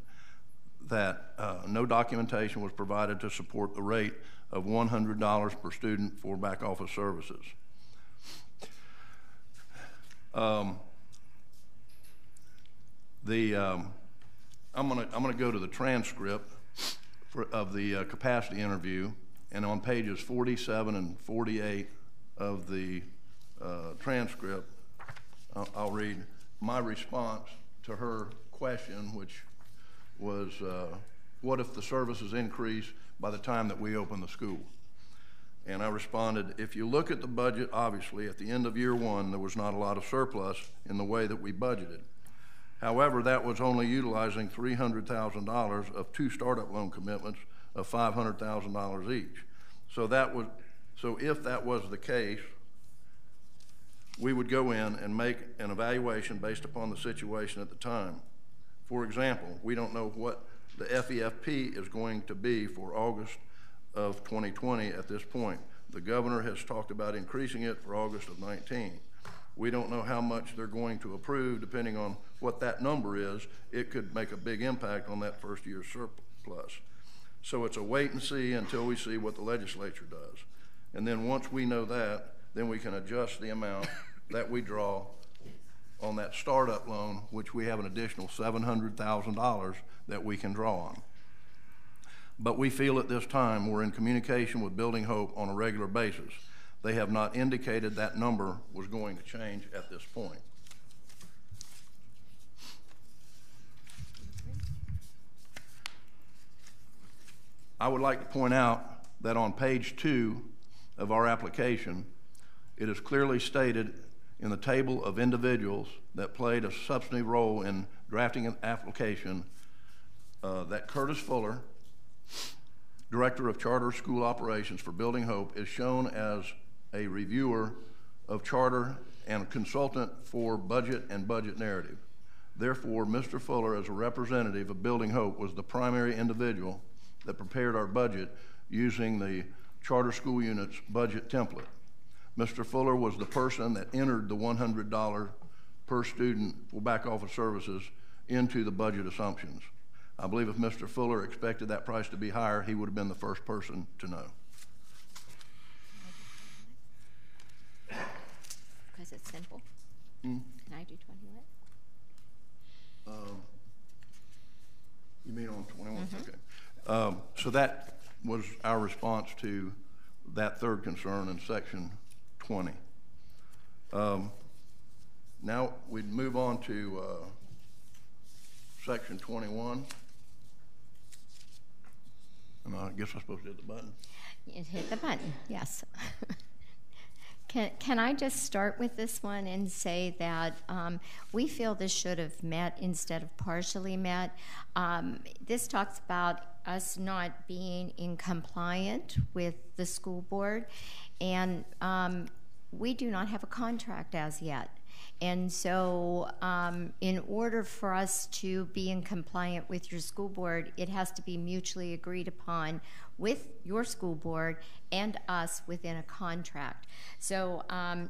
Speaker 11: that no documentation was provided to support the rate of $100 per student for back office services. I'm gonna go to the transcript of the capacity interview, and on pages 47 and 48 of the transcript, I'll read my response to her question, which was, what if the services increase by the time that we open the school? And I responded, if you look at the budget, obviously, at the end of year one, there was not a lot of surplus in the way that we budgeted. However, that was only utilizing $300,000 of 2 startup loan commitments of $500,000 each. So if that was the case, we would go in and make an evaluation based upon the situation at the time. For example, we don't know what the FEFP is going to be for August of 2020 at this point. The governor has talked about increasing it for August of 19. We don't know how much they're going to approve. Depending on what that number is, it could make a big impact on that first year's surplus. So it's a wait and see until we see what the legislature does. And then once we know that, then we can adjust the amount that we draw on that startup loan, which we have an additional $700,000 that we can draw on. But we feel at this time we're in communication with Building Hope on a regular basis. They have not indicated that number was going to change at this point. I would like to point out that on page 2 of our application, it is clearly stated in the table of individuals that played a substantive role in drafting an application that Curtis Fuller, Director of Charter School Operations for Building Hope, is shown as a reviewer of charter and a consultant for budget and budget narrative. Therefore, Mr. Fuller, as a representative of Building Hope, was the primary individual that prepared our budget using the charter school unit's budget template. Mr. Fuller was the person that entered the $100 per student for back office services into the budget assumptions. I believe if Mr. Fuller expected that price to be higher, he would have been the first person to know.
Speaker 10: Because it's simple. Can I do 21?
Speaker 11: You mean on 21? Okay. So that was our response to that third concern in section 20. Now we'd move on to section 21. And I guess I'm supposed to hit the button.
Speaker 10: You hit the button, yes. Can I just start with this one and say that we feel this should have met instead of partially met. This talks about us not being in compliant with the school board, and we do not have a contract as yet. And so in order for us to be in compliant with your school board, it has to be mutually agreed upon with your school board and us within a contract. So,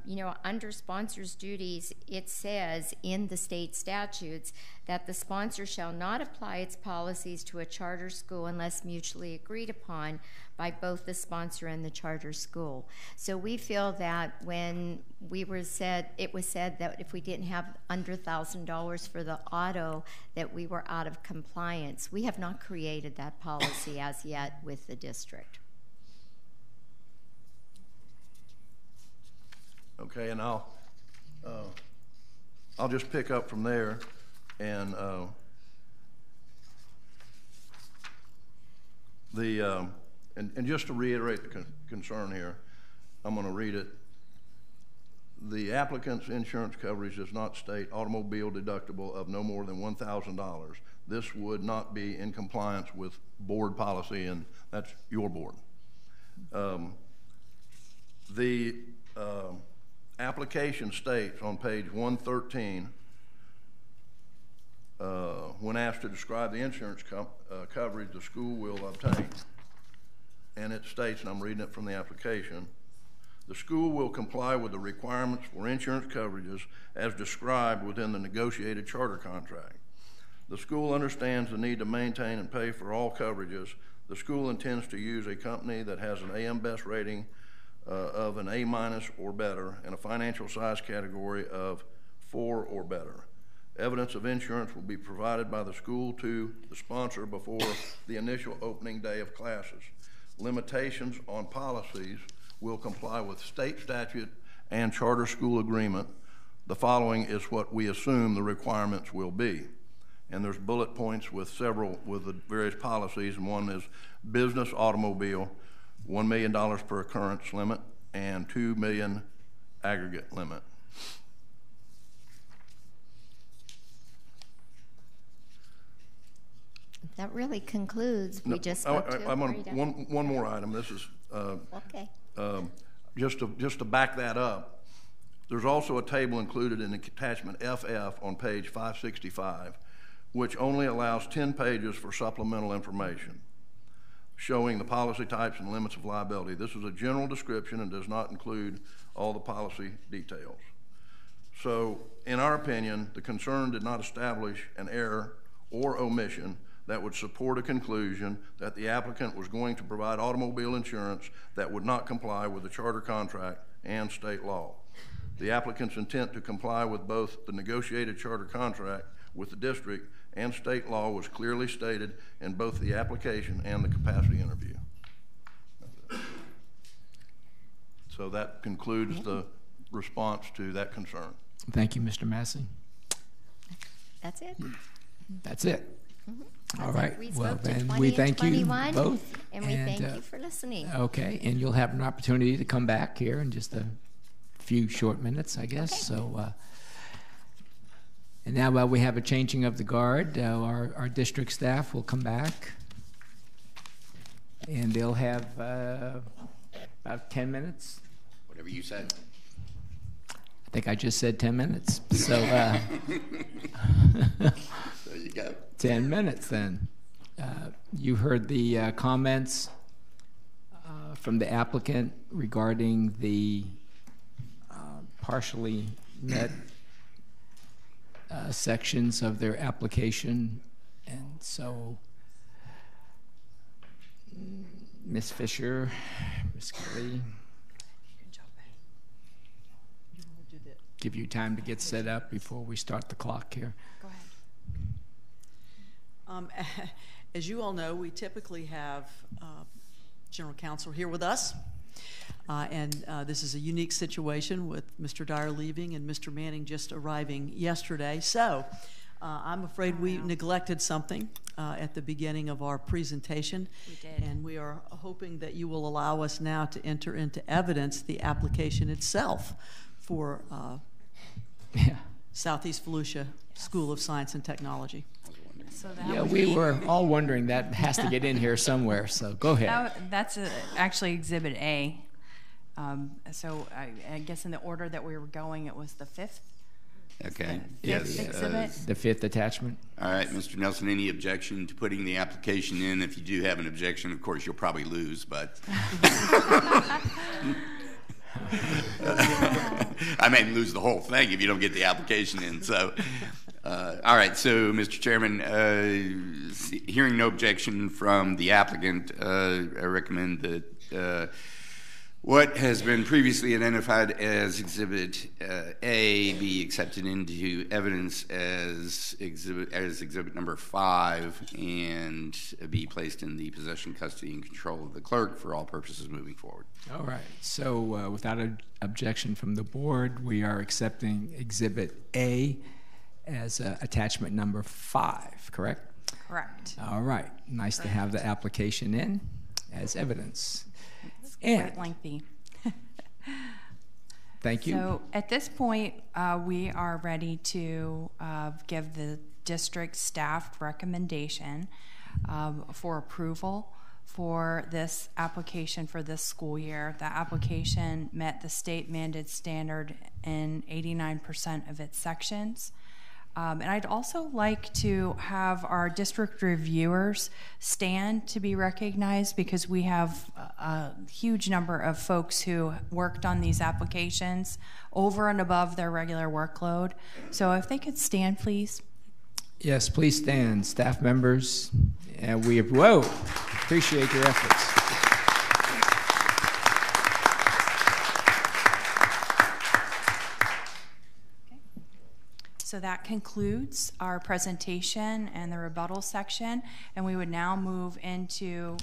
Speaker 10: you know, under sponsors' duties, it says in the state statutes that the sponsor shall not apply its policies to a charter school unless mutually agreed upon by both the sponsor and the charter school. So we feel that when it was said that if we didn't have under $1,000 for the auto, that we were out of compliance. We have not created that policy as yet with the district.
Speaker 11: Okay, and I'll just pick up from there, and and just to reiterate the concern here, I'm going to read it. The applicant's insurance coverage does not state automobile deductible of no more than $1,000. This would not be in compliance with board policy, and that's your board. The application states on page 113, when asked to describe the insurance coverage the school will obtain, and it states, and I'm reading it from the application, the school will comply with the requirements for insurance coverages as described within the negotiated charter contract. The school understands the need to maintain and pay for all coverages. The school intends to use a company that has an AM Best rating of an A- or better and a financial size category of 4 or better. Evidence of insurance will be provided by the school to the sponsor before the initial opening day of classes. Limitations on policies will comply with state statute and charter school agreement. The following is what we assume the requirements will be. And there's bullet points with the various policies, and one is business automobile, $1 million per occurrence limit, and $2 million aggregate limit.
Speaker 10: That really concludes. We just spoke to
Speaker 11: I'm on one more item. This is
Speaker 10: okay.
Speaker 11: Just to back that up. There's also a table included in attachment FF on page 565, which only allows 10 pages for supplemental information showing the policy types and limits of liability. This is a general description and does not include all the policy details. So, in our opinion, the concern did not establish an error or omission that would support a conclusion that the applicant was going to provide automobile insurance that would not comply with the charter contract and state law. The applicant's intent to comply with both the negotiated charter contract with the district and state law was clearly stated in both the application and the capacity interview. So that concludes the response to that concern.
Speaker 2: Thank you, Mr. Massey.
Speaker 10: That's it.
Speaker 2: That's it.
Speaker 10: Mm-hmm.
Speaker 2: All right.
Speaker 10: We
Speaker 2: well,
Speaker 10: spoke to
Speaker 2: then
Speaker 10: 20
Speaker 2: we
Speaker 10: and
Speaker 2: thank you
Speaker 10: 21,
Speaker 2: both.
Speaker 10: And we thank you for listening.
Speaker 2: Okay, and you'll have an opportunity to come back here in just a few short minutes, I guess. Okay. So, and now while we have a changing of the guard, our district staff will come back, and they'll have about 10 minutes.
Speaker 4: Whatever you said.
Speaker 2: I think I just said 10 minutes. So,
Speaker 4: there you go.
Speaker 2: 10 minutes then. You heard the comments from the applicant regarding the partially met sections of their application, and so Ms. Fisher, Ms. Kelly, give you time to get set up before we start the clock here.
Speaker 7: Go ahead. As you all know, we typically have General Counsel here with us. This is a unique situation with Mr. Dyer leaving and Mr. Manning just arriving yesterday. So I'm afraid we neglected something at the beginning of our presentation.
Speaker 6: We did.
Speaker 7: And we are hoping that you will allow us now to enter into evidence the application itself for Southeast Volusia School of Science and Technology.
Speaker 6: So
Speaker 2: Yeah, we were all wondering that has to get in here somewhere, so go ahead.
Speaker 9: That's actually Exhibit A. So I guess in the order that we were going, it was the fifth.
Speaker 4: Okay.
Speaker 9: Fifth exhibit.
Speaker 2: The fifth attachment.
Speaker 4: All right, Mr. Nelson, any objection to putting the application in? If you do have an objection, of course, you'll probably lose, but. I may lose the whole thing if you don't get the application in. So, all right. So, Mr. Chairman, hearing no objection from the applicant, I recommend that what has been previously identified as Exhibit A be accepted into evidence as exhibit number 5 and be placed in the possession, custody, and control of the clerk for all purposes moving forward.
Speaker 2: All right. So without an objection from the board, we are accepting Exhibit A as attachment number 5, correct?
Speaker 9: Correct.
Speaker 2: All right. Nice to have the application in as evidence.
Speaker 9: Quite lengthy.
Speaker 2: Thank you.
Speaker 9: So at this point, we are ready to give the district staff recommendation for approval for this application for this school year. The application met the state mandated standard in 89% of its sections. And I'd also like to have our district reviewers stand to be recognized because we have a huge number of folks who worked on these applications over and above their regular workload. So if they could stand, please.
Speaker 2: Yes, please stand, staff members. And we appreciate your efforts.
Speaker 9: So that concludes our presentation and the rebuttal section, and we would now move into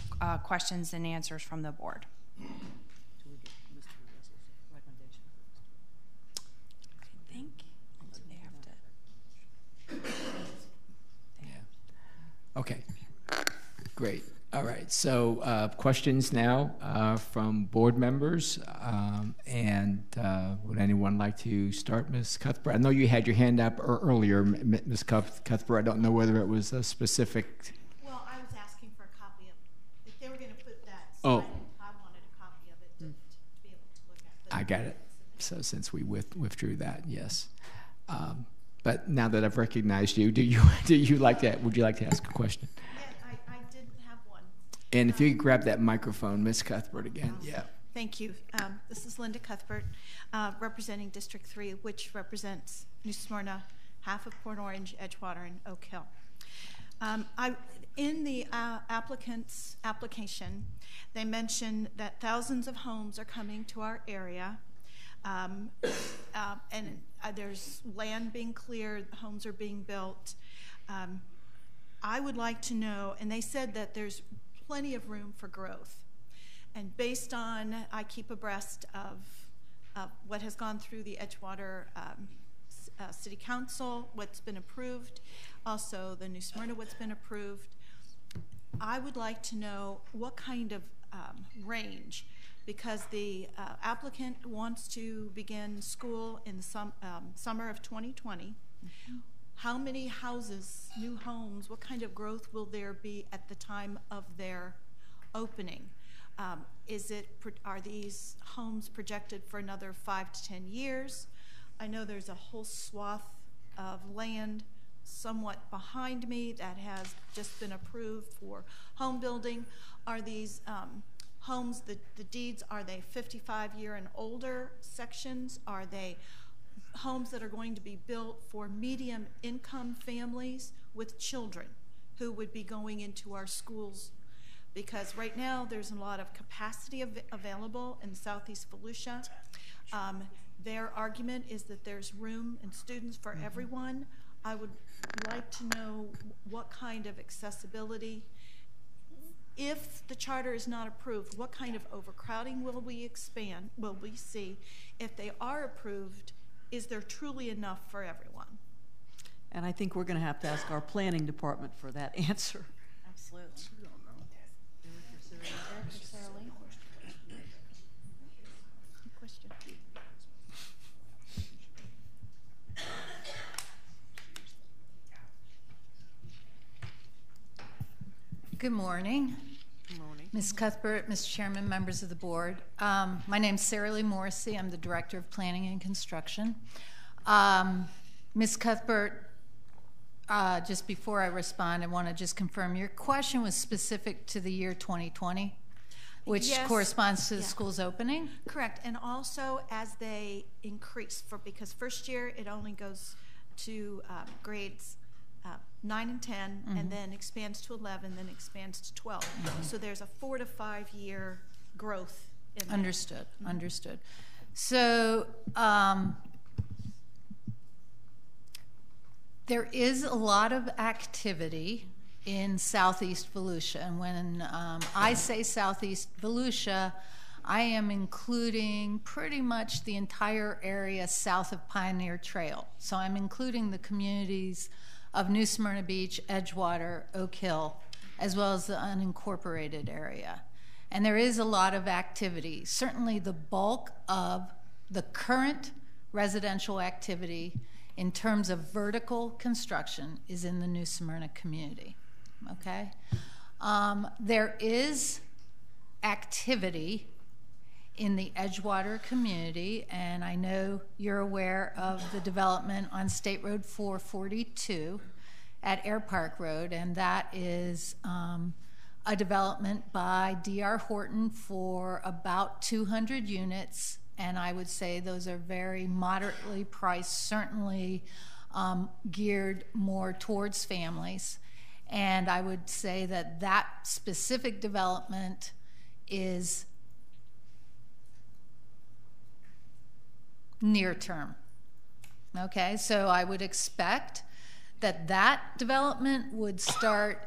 Speaker 9: questions and answers from the board. I think they have to.
Speaker 2: Yeah. Okay. Great. All right. So questions now from board members, and would anyone like to start, Ms. Cuthbert? I know you had your hand up earlier, Ms. Cuthbert. I don't know whether it was a specific.
Speaker 13: Well, I was asking for a copy of. If they were going to put that slide in, I wanted a copy of it to be able to look at.
Speaker 2: I got it. So since we withdrew that, yes. But now that I've recognized you, would you like to ask a question?
Speaker 13: Yeah, I did have one.
Speaker 2: And if you could grab that microphone, Ms. Cuthbert again. Yeah.
Speaker 13: Thank you. This is Linda Cuthbert, representing District 3, which represents New Smyrna, half of Port Orange, Edgewater, and Oak Hill. In the applicant's application, they mention that thousands of homes are coming to our area, and there's land being cleared, homes are being built. I would like to know, and they said that there's plenty of room for growth. And based on, I keep abreast of what has gone through the Edgewater City Council, what's been approved, also the New Smyrna, what's been approved. I would like to know what kind of range, because the applicant wants to begin school in the summer of 2020. Mm-hmm. How many houses, new homes, what kind of growth will there be at the time of their opening? Are these homes projected for another 5 to 10 years? I know there's a whole swath of land somewhat behind me that has just been approved for home building. Are these homes, the deeds, are they 55-year and older sections? Are they homes that are going to be built for medium income families with children who would be going into our schools? Because right now there's a lot of capacity available in Southeast Volusia. Their argument is that there's room and students for everyone. I would like to know what kind of accessibility, if the charter is not approved, what kind of overcrowding will we see? If they are approved, is there truly enough for everyone?
Speaker 7: And I think we're going to have to ask our planning department for that answer.
Speaker 13: Absolutely. Question.
Speaker 14: Good morning. Good morning. Ms. Cuthbert, Mr. Chairman, members of the board. My name is Sarah Lee Morrissey. I'm the Director of Planning and Construction. Ms. Cuthbert, just before I respond, I want to just confirm your question was specific to the year 2020, which yes, corresponds to the school's opening?
Speaker 13: Correct, and also as they increase, because first year it only goes to grades 9 and 10, mm-hmm. and then expands to 11, then expands to 12. Mm-hmm. So there's a 4 to 5 year growth in
Speaker 14: Understood,
Speaker 13: that. Mm-hmm.
Speaker 14: Understood. So there is a lot of activity in Southeast Volusia, and when I say Southeast Volusia, I am including pretty much the entire area south of Pioneer Trail. So I'm including the communities of New Smyrna Beach, Edgewater, Oak Hill, as well as the unincorporated area. And there is a lot of activity. Certainly the bulk of the current residential activity in terms of vertical construction is in the New Smyrna community, okay? There is activity in the Edgewater community, and I know you're aware of the development on State Road 442 at Air Park Road, and that is a development by D.R. Horton for about 200 units, and I would say those are very moderately priced, certainly geared more towards families. And I would say that that specific development is near term. Okay, so I would expect that that development would start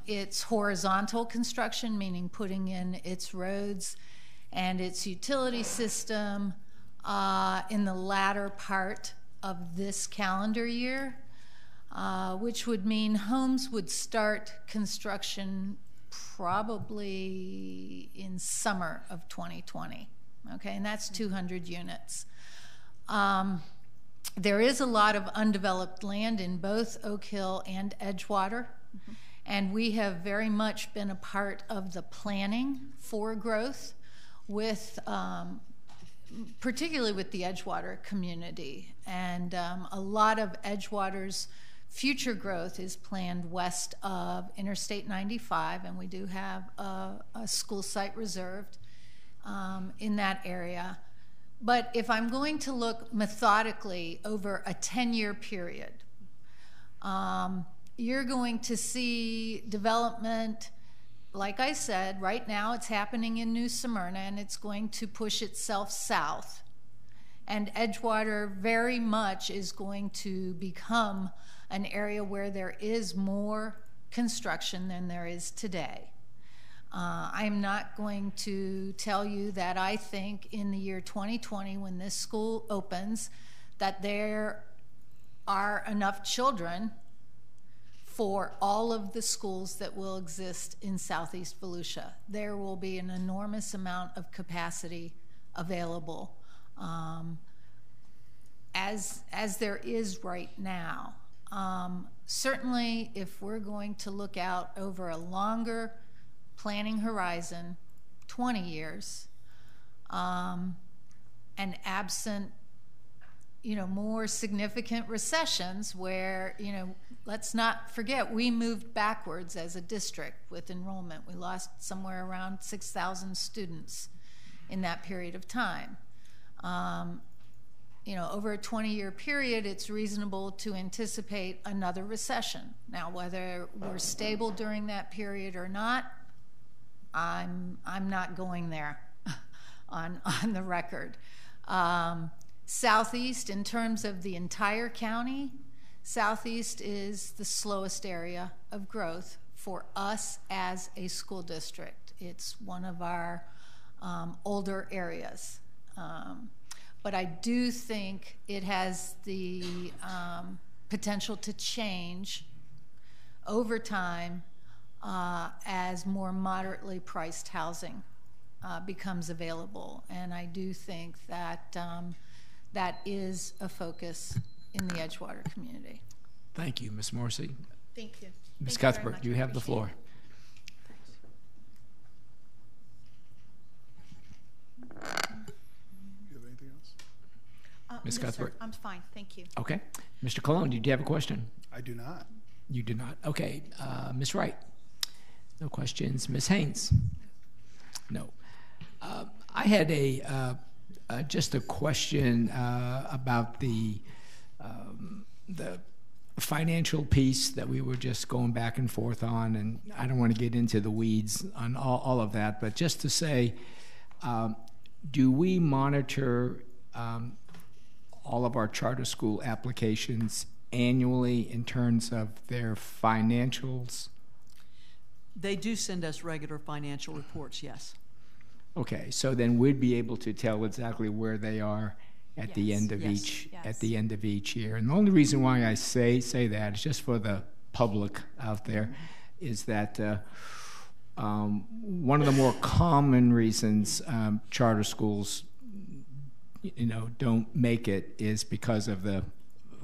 Speaker 14: its horizontal construction, meaning putting in its roads and its utility system in the latter part of this calendar year, which would mean homes would start construction probably in summer of 2020. Okay, and that's 200 units. There is a lot of undeveloped land in both Oak Hill and Edgewater, mm-hmm. and we have very much been a part of the planning for growth with particularly with the Edgewater community. And a lot of Edgewater's future growth is planned west of Interstate 95, and we do have a school site reserved in that area. But if I'm going to look methodically over a 10-year period, you're going to see development. Like I said, right now it's happening in New Smyrna, and it's going to push itself south. And Edgewater very much is going to become an area where there is more construction than there is today. I'm not going to tell you that I think in the year 2020, when this school opens, that there are enough children for all of the schools that will exist in Southeast Volusia. There will be an enormous amount of capacity available, as there is right now. Certainly, if we're going to look out over a longer planning horizon, 20 years, and absent, more significant recessions where, let's not forget, we moved backwards as a district with enrollment. We lost somewhere around 6,000 students in that period of time. Over a 20-year period, it's reasonable to anticipate another recession. Now, whether we're stable during that period or not, I'm not going there on the record. Southeast, in terms of the entire county, Southeast is the slowest area of growth for us as a school district. It's one of our older areas. But I do think it has the potential to change over time as more moderately priced housing becomes available. And I do think that that is a focus in the Edgewater community.
Speaker 2: Thank you, Ms. Morrissey.
Speaker 13: Thank you.
Speaker 2: Ms. Cuthbert, you have the floor.
Speaker 15: You have anything else?
Speaker 2: Ms. Cuthbert?
Speaker 13: Sir, I'm fine, thank you.
Speaker 2: Okay. Mr. Colon, did you have a question?
Speaker 15: I do not.
Speaker 2: You do not. Okay. Ms. Wright? No questions. Ms. Haynes? No. I had just a question about the financial piece that we were just going back and forth on, and I don't want to get into the weeds on all of that, but just to say, do we monitor all of our charter school applications annually in terms of their financials?
Speaker 7: They do send us regular financial reports, yes.
Speaker 2: Okay, so then we'd be able to tell exactly where they are at the end of each year. And the only reason why I say that is just for the public out there, is that one of the more common reasons charter schools, don't make it is because of the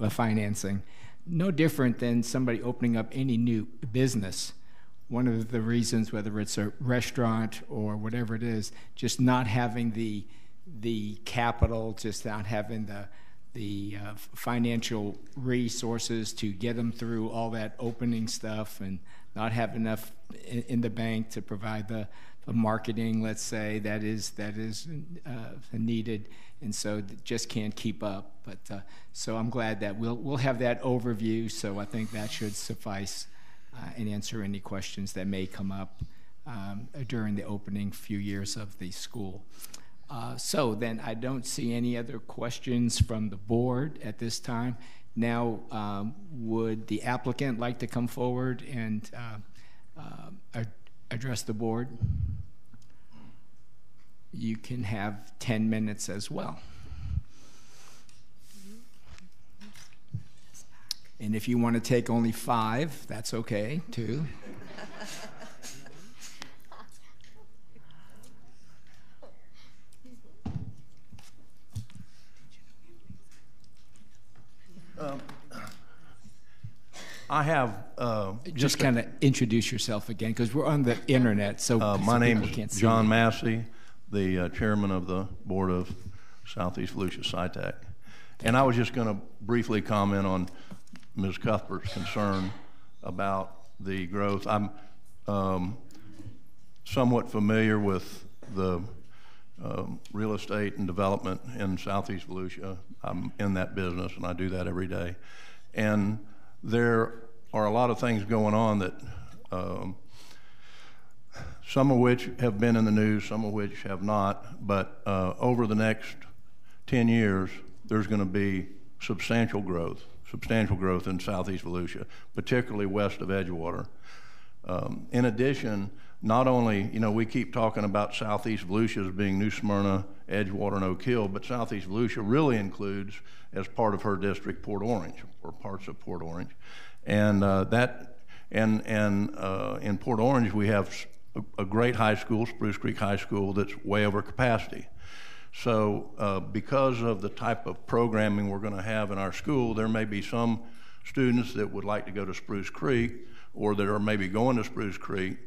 Speaker 2: financing. No different than somebody opening up any new business. One of the reasons, whether it's a restaurant or whatever it is, just not having the capital, just not having the financial resources to get them through all that opening stuff, and not have enough in the bank to provide the marketing, let's say, that is needed, and so just can't keep up. But so I'm glad that we'll have that overview. So I think that should suffice and answer any questions that may come up during the opening few years of the school. So then I don't see any other questions from the board at this time. Now, would the applicant like to come forward and address the board? You can have 10 minutes as well. And if you want to take only 5, that's okay, too.
Speaker 11: I have
Speaker 2: just kind of introduce yourself again, because we're on the internet, so
Speaker 11: my name is John Massey, the chairman of the Board of Southeast Volusia SciTech. And I was just going to briefly comment on Ms. Cuthbert's concern about the growth. I'm somewhat familiar with the real estate and development in Southeast Volusia. I'm in that business and I do that every day. And there are a lot of things going on that some of which have been in the news, some of which have not, but over the next 10 years, there's going to be substantial growth in Southeast Volusia, particularly west of Edgewater. In addition, not only, we keep talking about Southeast Volusia as being New Smyrna, Edgewater, and Oak Hill, but Southeast Volusia really includes, as part of her district, Port Orange, or parts of Port Orange. And in Port Orange, we have a great high school, Spruce Creek High School, that's way over capacity. So because of the type of programming we're going to have in our school, there may be some students that would like to go to Spruce Creek, or that are maybe going to Spruce Creek,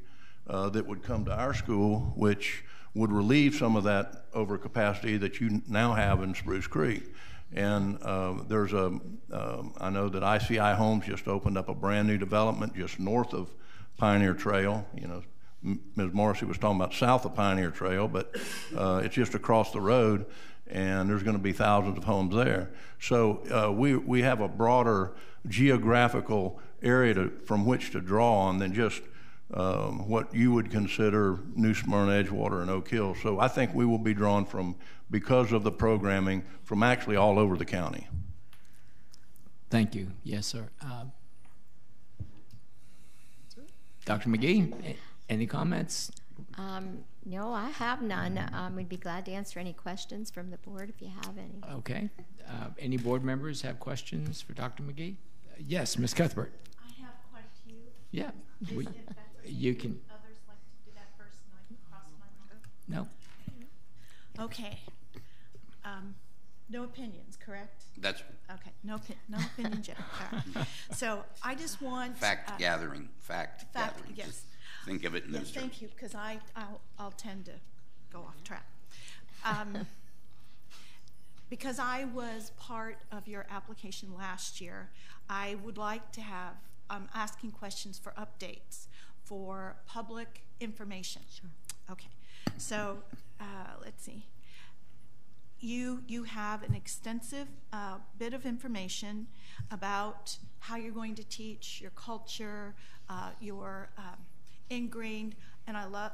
Speaker 11: that would come to our school, which would relieve some of that overcapacity that you now have in Spruce Creek. And there's I know that ICI Homes just opened up a brand new development just north of Pioneer Trail. Ms. Morrissey was talking about south of Pioneer Trail, but it's just across the road, and there's going to be thousands of homes there. So we have a broader geographical area from which to draw on than just what you would consider New Smyrna, Edgewater, and Oak Hill. So I think we will be drawn from, because of the programming, from actually all over the county.
Speaker 2: Thank you. Yes, sir. Dr. McGee, any comments?
Speaker 10: No, I have none. We'd be glad to answer any questions from the board if you have any.
Speaker 2: Okay. Any board members have questions for Dr. McGee? Yes, Ms. Cuthbert.
Speaker 13: I have quite a few.
Speaker 2: Yeah. You can.
Speaker 13: Others like to do that first, and I can cross my mind.
Speaker 2: No.
Speaker 13: Okay. No opinions, correct?
Speaker 4: That's
Speaker 13: okay. No opinion, Jeff. All right. So I just want
Speaker 4: fact gathering. Fact gathering.
Speaker 13: Yes.
Speaker 4: Just think of it in those terms.
Speaker 13: Thank you, because I'll tend to go off track. Because I was part of your application last year, I would like to have asking questions for updates for public information.
Speaker 10: Sure.
Speaker 13: Okay. So let's see. You have an extensive bit of information about how you're going to teach, your culture, your ingrained, and I love,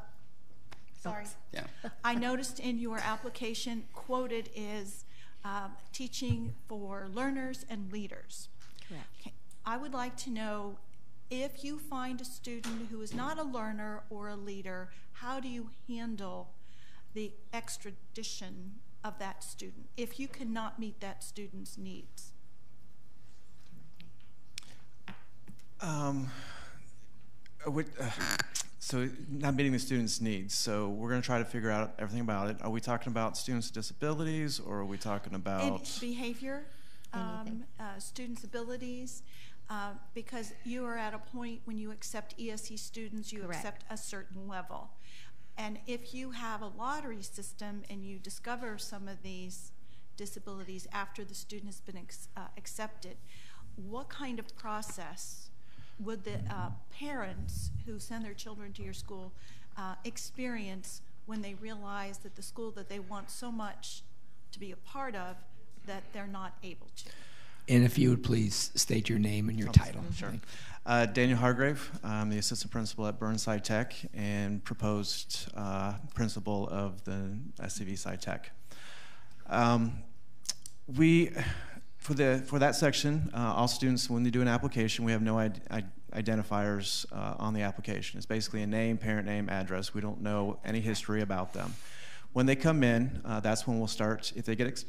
Speaker 13: sorry.
Speaker 4: Yeah.
Speaker 13: I noticed in your application quoted is teaching for learners and leaders.
Speaker 10: Correct.
Speaker 13: Okay. I would like to know, if you find a student who is not a learner or a leader, how do you handle the extradition of that student if you cannot meet that student's needs?
Speaker 16: So not meeting the student's needs. So we're going to try to figure out everything about it. Are we talking about students with disabilities, or are we talking about
Speaker 13: behavior, students' abilities? Because you are at a point when you accept ESE students, you
Speaker 10: Correct.
Speaker 13: accept a certain level. And if you have a lottery system and you discover some of these disabilities after the student has been accepted, what kind of process would the parents who send their children to your school experience when they realize that the school that they want so much to be a part of, that they're not able to?
Speaker 2: And if you would please state your name and your title.
Speaker 16: Sure. Daniel Hargrave. I'm the assistant principal at Burnside Tech and proposed principal of the SCV Sci Tech. For that section, all students, when they do an application, we have no identifiers on the application. It's basically a name, parent name, address. We don't know any history about them. When they come in, that's when we'll start. If they get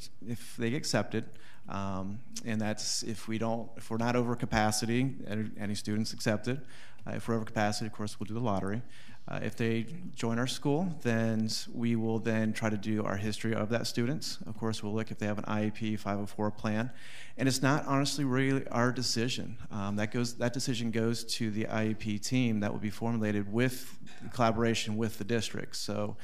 Speaker 16: accepted, and that's if we're not over capacity, any students accepted. If we're over capacity, of course, we'll do the lottery. If they join our school, then we will then try to do our history of that student. Of course, we'll look if they have an IEP 504 plan. And it's not honestly really our decision. That decision goes to the IEP team that will be formulated with collaboration with the district. So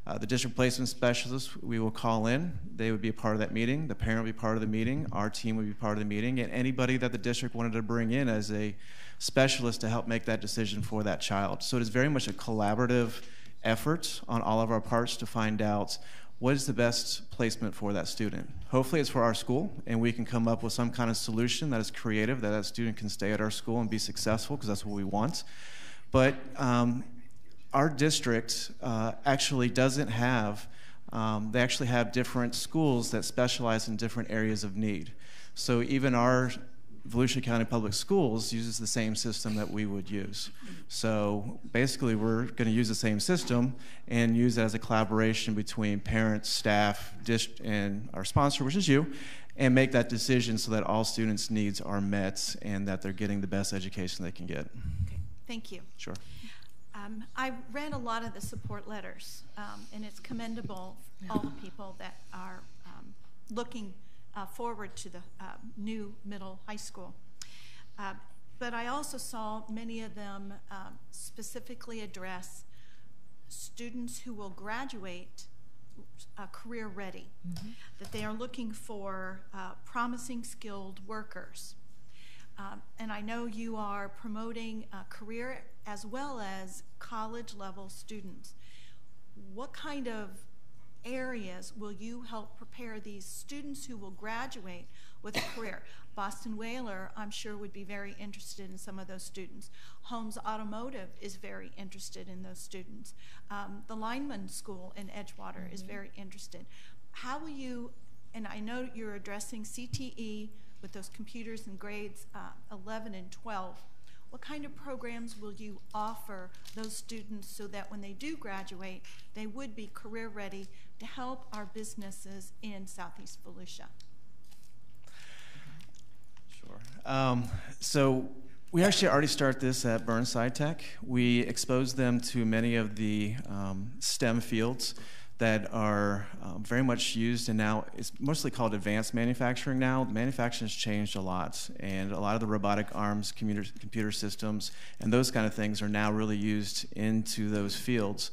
Speaker 16: The district placement specialists, we will call in. They would be a part of that meeting. The parent would be part of the meeting. Our team would be part of the meeting. And anybody that the district wanted to bring in as a specialist to help make that decision for that child. So it is very much a collaborative effort on all of our parts to find out what is the best placement for that student. Hopefully it's for our school, and we can come up with some kind of solution that is creative, that student can stay at our school and be successful, because that's what we want. But our district actually doesn't have, they actually have different schools that specialize in different areas of need. So even our Volusia County Public Schools uses the same system that we would use. So basically we're going to use the same system and use it as a collaboration between parents, staff, and our sponsor, which is you, and make that decision so that all students' needs are met and that they're getting the best education they can get.
Speaker 13: Okay, thank you.
Speaker 16: Sure.
Speaker 13: I read a lot of the support letters, and it's commendable, all the people that are looking forward to the new middle high school. But I also saw many of them specifically address students who will graduate career ready, that they are looking for promising skilled workers. And I know you are promoting career as well as college level students. What kind of areas will you help prepare these students who will graduate with a career? Boston Whaler, I'm sure, would be very interested in some of those students. Holmes Automotive is very interested in those students. The Lineman School in Edgewater is very interested. How will you, and I know you're addressing CTE with those computers in grades 11 and 12, what kind of programs will you offer those students so that when they do graduate, they would be career ready to help our businesses in Southeast Volusia?
Speaker 16: Sure. So we actually already start this at Burnside Tech. We expose them to many of the STEM fields that are very much used, and now it's mostly called advanced manufacturing now. Manufacturing has changed a lot, and a lot of the robotic arms, computer systems, and those kind of things are now really used into those fields.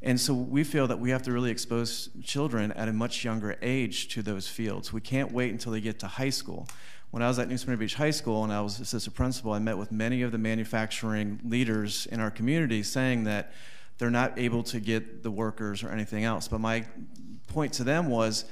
Speaker 16: And so we feel that we have to really expose children at a much younger age to those fields. We can't wait until they get to high school. When I was at New Smyrna Beach High School and I was assistant principal, I met with many of the manufacturing leaders in our community saying that they're not able to get the workers or anything else. But my point to them was,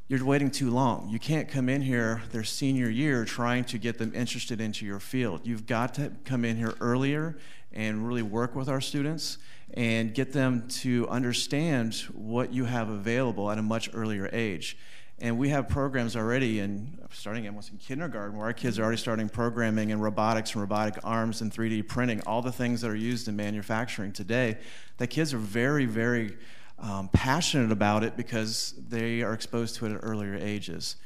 Speaker 16: you're waiting too long. You can't come in here their senior year trying to get them interested into your field. You've got to come in here earlier and really work with our students and get them to understand what you have available at a much earlier age. And we have programs already starting almost in kindergarten where our kids are already starting programming in robotics and robotic arms and 3D printing, all the things that are used in manufacturing today. The kids are very, very passionate about it because they are exposed to it at earlier ages.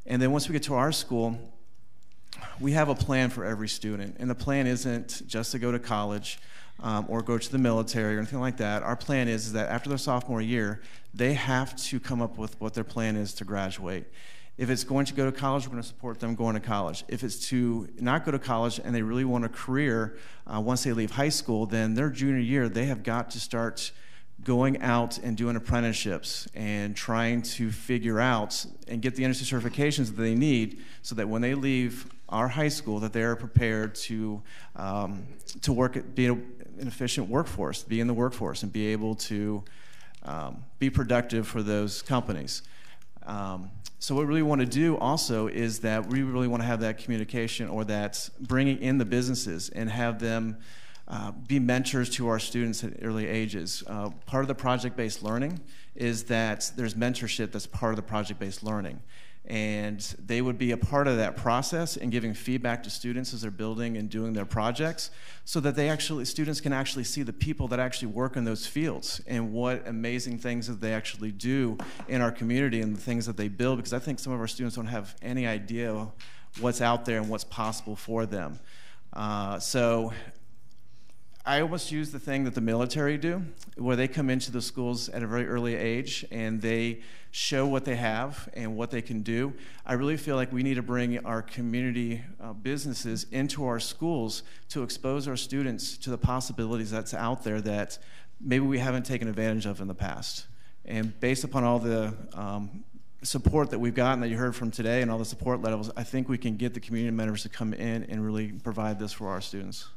Speaker 16: And then once we get to our school, we have a plan for every student. And the plan isn't just to go to college or go to the military or anything like that. Our plan is that after their sophomore year, they have to come up with what their plan is to graduate. If it's going to go to college, we're going to support them going to college. If it's to not go to college and they really want a career once they leave high school, then their junior year, they have got to start going out and doing apprenticeships and trying to figure out and get the industry certifications that they need so that when they leave our high school that they're prepared to work, be an efficient workforce, be in the workforce and be able to be productive for those companies. So what we really want to do also is that we really want to have that communication or that bringing in the businesses and have them be mentors to our students at early ages. Part of the project-based learning is that there's mentorship that's part of the project-based learning. And they would be a part of that process and giving feedback to students as they're building and doing their projects so that students can actually see the people that actually work in those fields and what amazing things that they actually do in our community and the things that they build, because I think some of our students don't have any idea what's out there and what's possible for them. So I almost use the thing that the military do, where they come into the schools at a very early age and they show what they have and what they can do. I really feel like we need to bring our community businesses into our schools to expose our students to the possibilities that's out there that maybe we haven't taken advantage of in the past. And based upon all the support that we've gotten that you heard from today and all the support levels, I think we can get the community members to come in and really provide this for our students.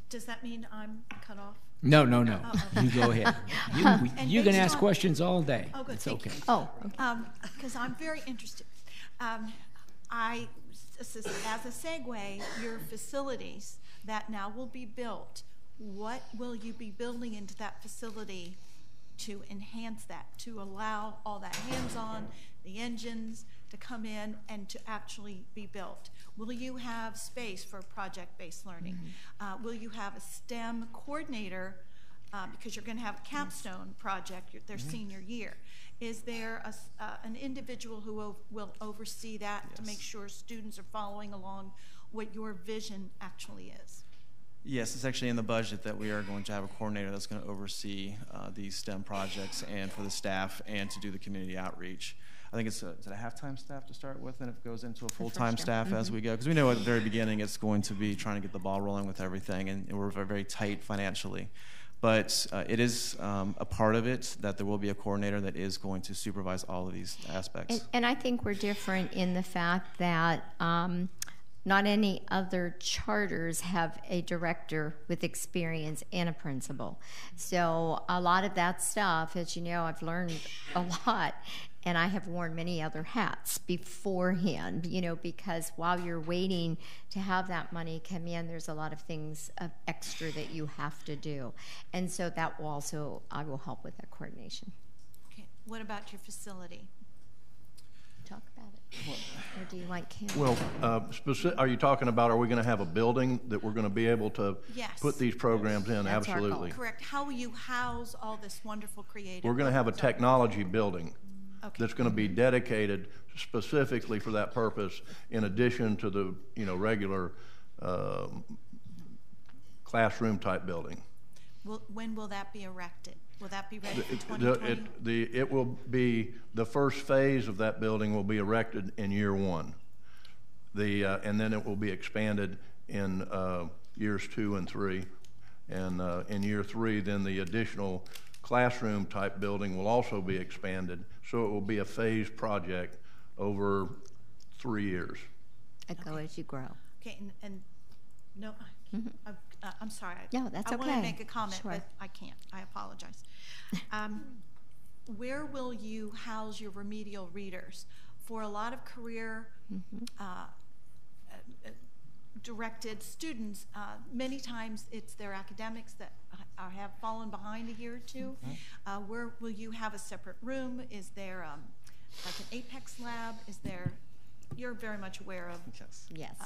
Speaker 13: Does that mean I'm cut off?
Speaker 2: No.
Speaker 13: Oh,
Speaker 2: You go ahead. You can ask questions all day.
Speaker 13: Oh, good.
Speaker 2: It's
Speaker 13: Thank
Speaker 2: okay.
Speaker 13: you.
Speaker 10: Oh,
Speaker 13: because I'm very interested. As a segue, your facilities that now will be built, what will you be building into that facility to enhance that, to allow all that hands-on, the engines to come in and to actually be built? Will you have space for project-based learning? Mm-hmm. Will you have a STEM coordinator, because you're going to have a capstone project their mm-hmm. senior year? Is there an individual who will oversee that yes. to make sure students are following along what your vision actually is?
Speaker 16: Yes, it's actually in the budget that we are going to have a coordinator that's going to oversee these STEM projects and for the staff and to do the community outreach. I think is it a half-time staff to start with, and it goes into a full-time staff mm-hmm. as we go? Because we know at the very beginning it's going to be trying to get the ball rolling with everything, and we're very tight financially. But it is a part of it that there will be a coordinator that is going to supervise all of these aspects.
Speaker 10: And I think we're different in the fact that not any other charters have a director with experience and a principal. So a lot of that stuff, as you know, I've learned a lot, and I have worn many other hats beforehand, because while you're waiting to have that money come in, there's a lot of things extra that you have to do. And so that will also, I will help with that coordination.
Speaker 13: Okay, what about your facility?
Speaker 10: Talk about it. Or do you like Kim?
Speaker 11: Well, are you talking about, are we going to have a building that we're going to be able to
Speaker 13: yes.
Speaker 11: put these programs in?
Speaker 10: That's
Speaker 11: Absolutely.
Speaker 13: Correct. How will you house all this wonderful creative?
Speaker 11: We're going to have a technology building
Speaker 13: okay.
Speaker 11: that's going to be dedicated specifically for that purpose, in addition to the regular classroom type building.
Speaker 13: When will that be erected? Will that be ready for 2020?
Speaker 11: It will be, the first phase of that building will be erected in year one. And then it will be expanded in years 2 and 3. And in year 3, then the additional classroom type building will also be expanded. So it will be a phased project over 3 years.
Speaker 10: Go as you grow.
Speaker 13: Okay, and no,
Speaker 10: mm-hmm.
Speaker 13: I'm sorry.
Speaker 10: Yeah, that's okay.
Speaker 13: I want to make a comment,
Speaker 10: sure.
Speaker 13: but I can't. I apologize. Where will you house your remedial readers? For a lot of career mm-hmm. Directed students, many times it's their academics that have fallen behind a year or two. Mm-hmm. Where will you have a separate room? Is there like an Apex lab? Is there? You're very much aware of
Speaker 10: yes.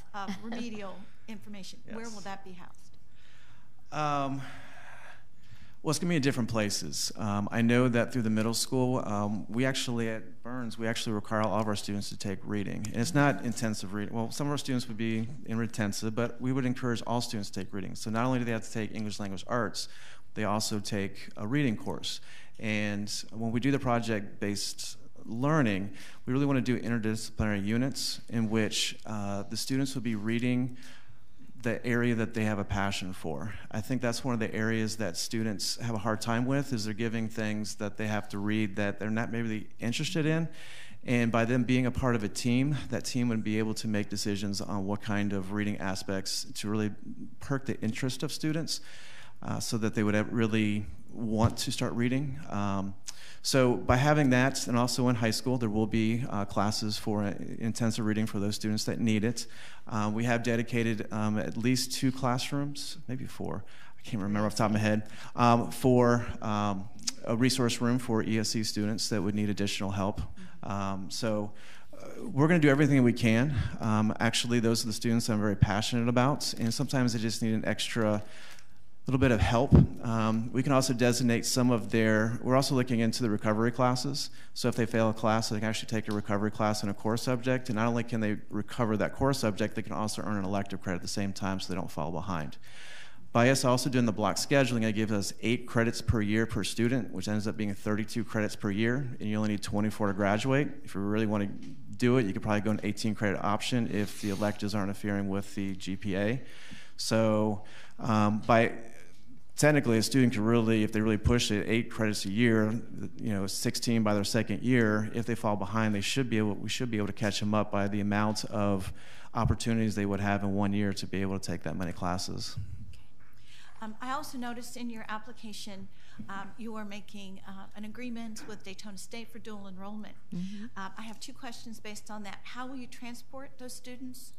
Speaker 13: Remedial information. Yes. Where will that be housed?
Speaker 16: Well, it's going to be in different places. I know that through the middle school, we actually, at Burns, we actually require all of our students to take reading. And it's not intensive reading. Well, some of our students would be in intensive, but we would encourage all students to take reading. So not only do they have to take English language arts, they also take a reading course. And when we do the project-based learning, we really want to do interdisciplinary units in which the students will be reading the area that they have a passion for. I think that's one of the areas that students have a hard time with, is they're giving things that they have to read that they're not maybe interested in. And by them being a part of a team, that team would be able to make decisions on what kind of reading aspects to really perk the interest of students so that they would really want to start reading. So by having that, and also in high school, there will be classes for intensive reading for those students that need it. We have dedicated at least 2 classrooms, maybe 4, I can't remember off the top of my head, for a resource room for ESC students that would need additional help. So we're going to do everything we can. Actually, those are the students I'm very passionate about, and sometimes they just need an extra little bit of help. We can also designate some of we're also looking into the recovery classes. So if they fail a class, they can actually take a recovery class in a core subject, and not only can they recover that core subject, they can also earn an elective credit at the same time so they don't fall behind. By us also doing the block scheduling, it gives us 8 credits per year per student, which ends up being 32 credits per year, and you only need 24 to graduate. If you really want to do it, you could probably go an 18 credit option if the electives aren't interfering with the GPA. So technically a student could really, if they really push it, 8 credits a year, 16 by their second year. If they fall behind, we should be able to catch them up by the amount of opportunities they would have in 1 year to be able to take that many classes.
Speaker 13: I also noticed in your application you are making an agreement with Daytona State for dual enrollment. I have 2 questions based on that. How will you transport those students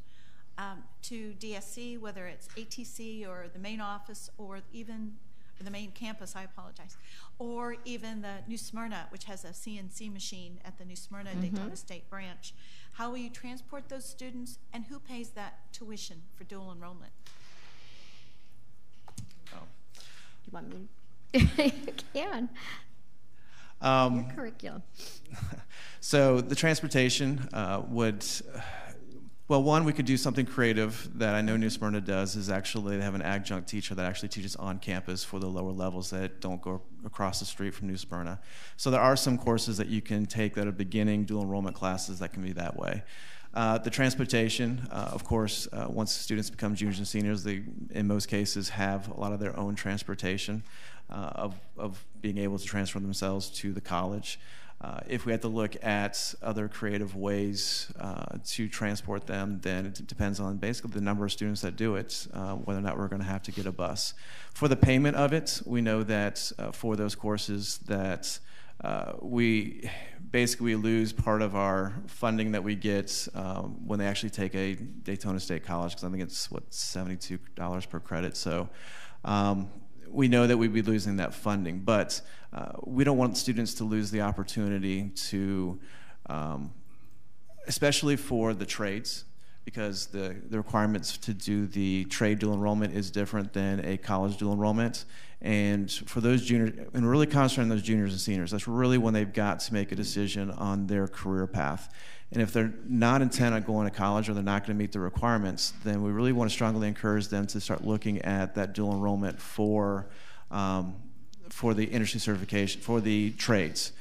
Speaker 13: to DSC, whether it's ATC or the main office or even the main campus, I apologize, or even the New Smyrna, which has a CNC machine at the New Smyrna Daytona State branch? How will you transport those students, and who pays that tuition for dual enrollment?
Speaker 10: You want me? You can. Your curriculum.
Speaker 16: So the transportation would, well, one, we could do something creative that I know New Smyrna does, is actually they have an adjunct teacher that actually teaches on campus for the lower levels that don't go across the street from New Smyrna. So there are some courses that you can take that are beginning dual enrollment classes that can be that way. The transportation, of course, once students become juniors and seniors, they, in most cases, have a lot of their own transportation of being able to transfer themselves to the college. If we had to look at other creative ways to transport them, then it depends on basically the number of students that do it, whether or not we're going to have to get a bus. For the payment of it, we know that for those courses that we basically lose part of our funding that we get when they actually take a Daytona State College, because I think it's, what, $72 per credit. So we know that we'd be losing that funding, but we don't want students to lose the opportunity to, especially for the trades, because the requirements to do the trade dual enrollment is different than a college dual enrollment. And for those juniors, and really concentrating on those juniors and seniors, that's really when they've got to make a decision on their career path. And if they're not intent on going to college, or they're not going to meet the requirements, then we really want to strongly encourage them to start looking at that dual enrollment for the industry certification, for the trades.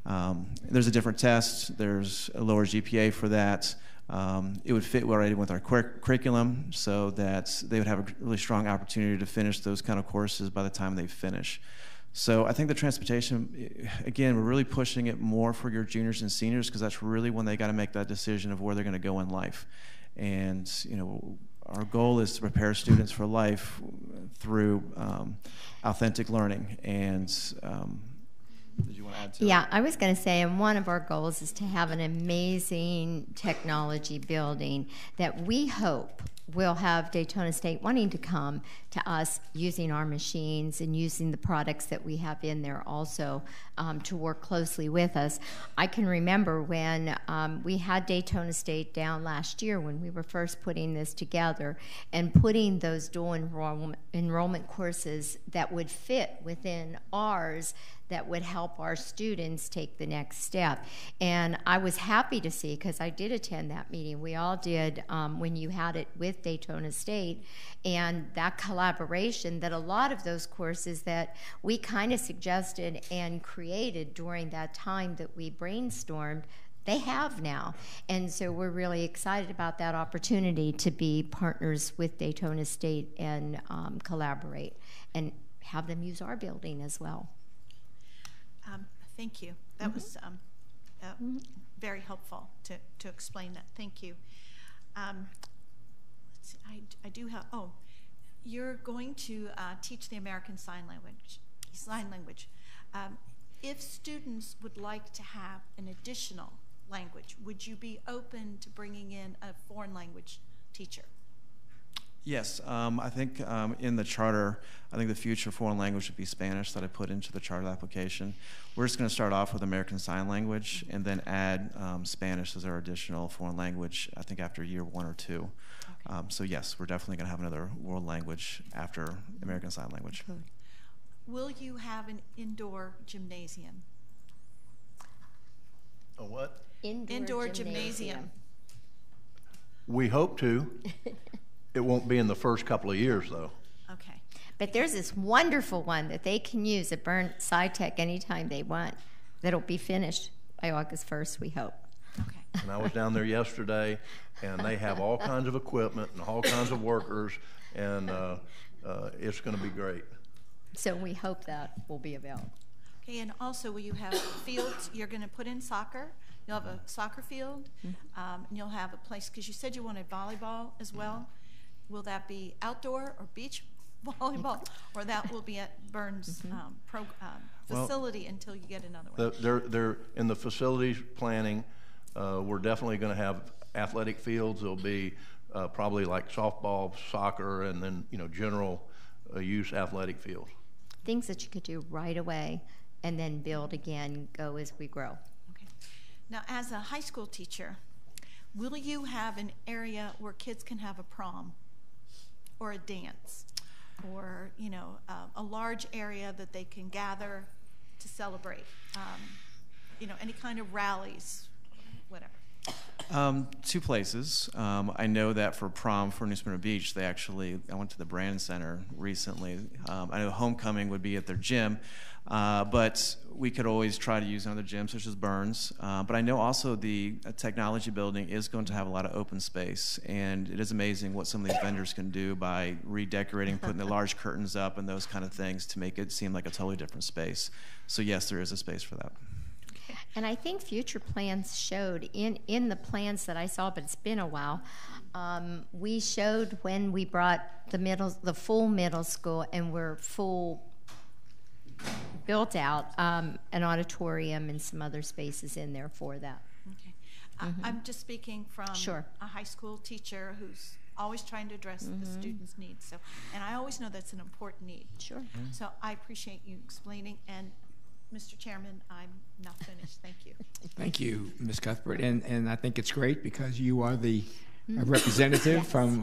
Speaker 16: There's a different test. There's a lower GPA for that. It would fit already with our curriculum, so that they would have a really strong opportunity to finish those kind of courses by the time they finish. So I think the transportation, again, we're really pushing it more for your juniors and seniors, because that's really when they got to make that decision of where they're going to go in life. And our goal is to prepare students for life through authentic learning. And did you want to add to
Speaker 10: Yeah, I was going to say, and one of our goals is to have an amazing technology building that we hope will have Daytona State wanting to come to us using our machines and using the products that we have in there also to work closely with us. I can remember when we had Daytona State down last year when we were first putting this together and putting those dual enrollment courses that would fit within ours, that would help our students take the next step. And I was happy to see, because I did attend that meeting, we all did when you had it with Daytona State, and that collaboration, that a lot of those courses that we kind of suggested and created during that time that we brainstormed, they have now. And so we're really excited about that opportunity to be partners with Daytona State and collaborate and have them use our building as well.
Speaker 13: Thank you. That was very helpful to explain that. Thank you. Let's see, I do have, you're going to teach the American Sign Language. If students would like to have an additional language, would you be open to bringing in a foreign language teacher?
Speaker 16: Yes, I think in the charter, I think the future foreign language would be Spanish that I put into the charter application. We're just going to start off with American Sign Language and then add Spanish as our additional foreign language, I think after year 1 or 2. Okay. So yes, we're definitely going to have another world language after American Sign Language.
Speaker 13: Okay. Will you have an indoor gymnasium?
Speaker 11: A what?
Speaker 13: Indoor gymnasium.
Speaker 11: We hope to. It won't be in the first couple of years, though.
Speaker 13: Okay.
Speaker 10: But there's this wonderful one that they can use at Burn SciTech anytime they want that'll be finished by August 1st, we hope.
Speaker 13: Okay.
Speaker 11: And I was down there yesterday, and they have all kinds of equipment and all kinds of workers, and it's going to be great.
Speaker 10: So we hope that will be available.
Speaker 13: Okay, and also will you have fields? You're going to put in soccer. You'll have a soccer field, and you'll have a place, because you said you wanted volleyball as well. Will that be outdoor or beach volleyball, or that will be at Burns facility until you get another one?
Speaker 11: They're in the facilities planning. We're definitely going to have athletic fields. There'll be probably like softball, soccer, and then general use athletic fields.
Speaker 10: Things that you could do right away and then build again, go as we grow.
Speaker 13: Okay. Now, as a high school teacher, will you have an area where kids can have a prom or a dance, or a large area that they can gather to celebrate? Any kind of rallies, whatever.
Speaker 16: Two places. I know that for prom for New Smyrna Beach, I went to the Brand Center recently. I know homecoming would be at their gym, but we could always try to use another gym such as Burns. But I know also the technology building is going to have a lot of open space, and it is amazing what some of these vendors can do by redecorating, putting the large curtains up and those kind of things to make it seem like a totally different space. So yes, there is a space for that.
Speaker 10: And I think future plans showed in the plans that I saw, but it's been a while, we showed when we brought the full middle school and we're full built out an auditorium and some other spaces in there for that.
Speaker 13: Okay. I'm just speaking from a high school teacher who's always trying to address the students' needs. So, and I always know that's an important need.
Speaker 10: Sure.
Speaker 13: So I appreciate you explaining. And Mr. Chairman, I'm now finished. Thank you.
Speaker 2: Thank you, Ms. Cuthbert. And I think it's great because you are the representative from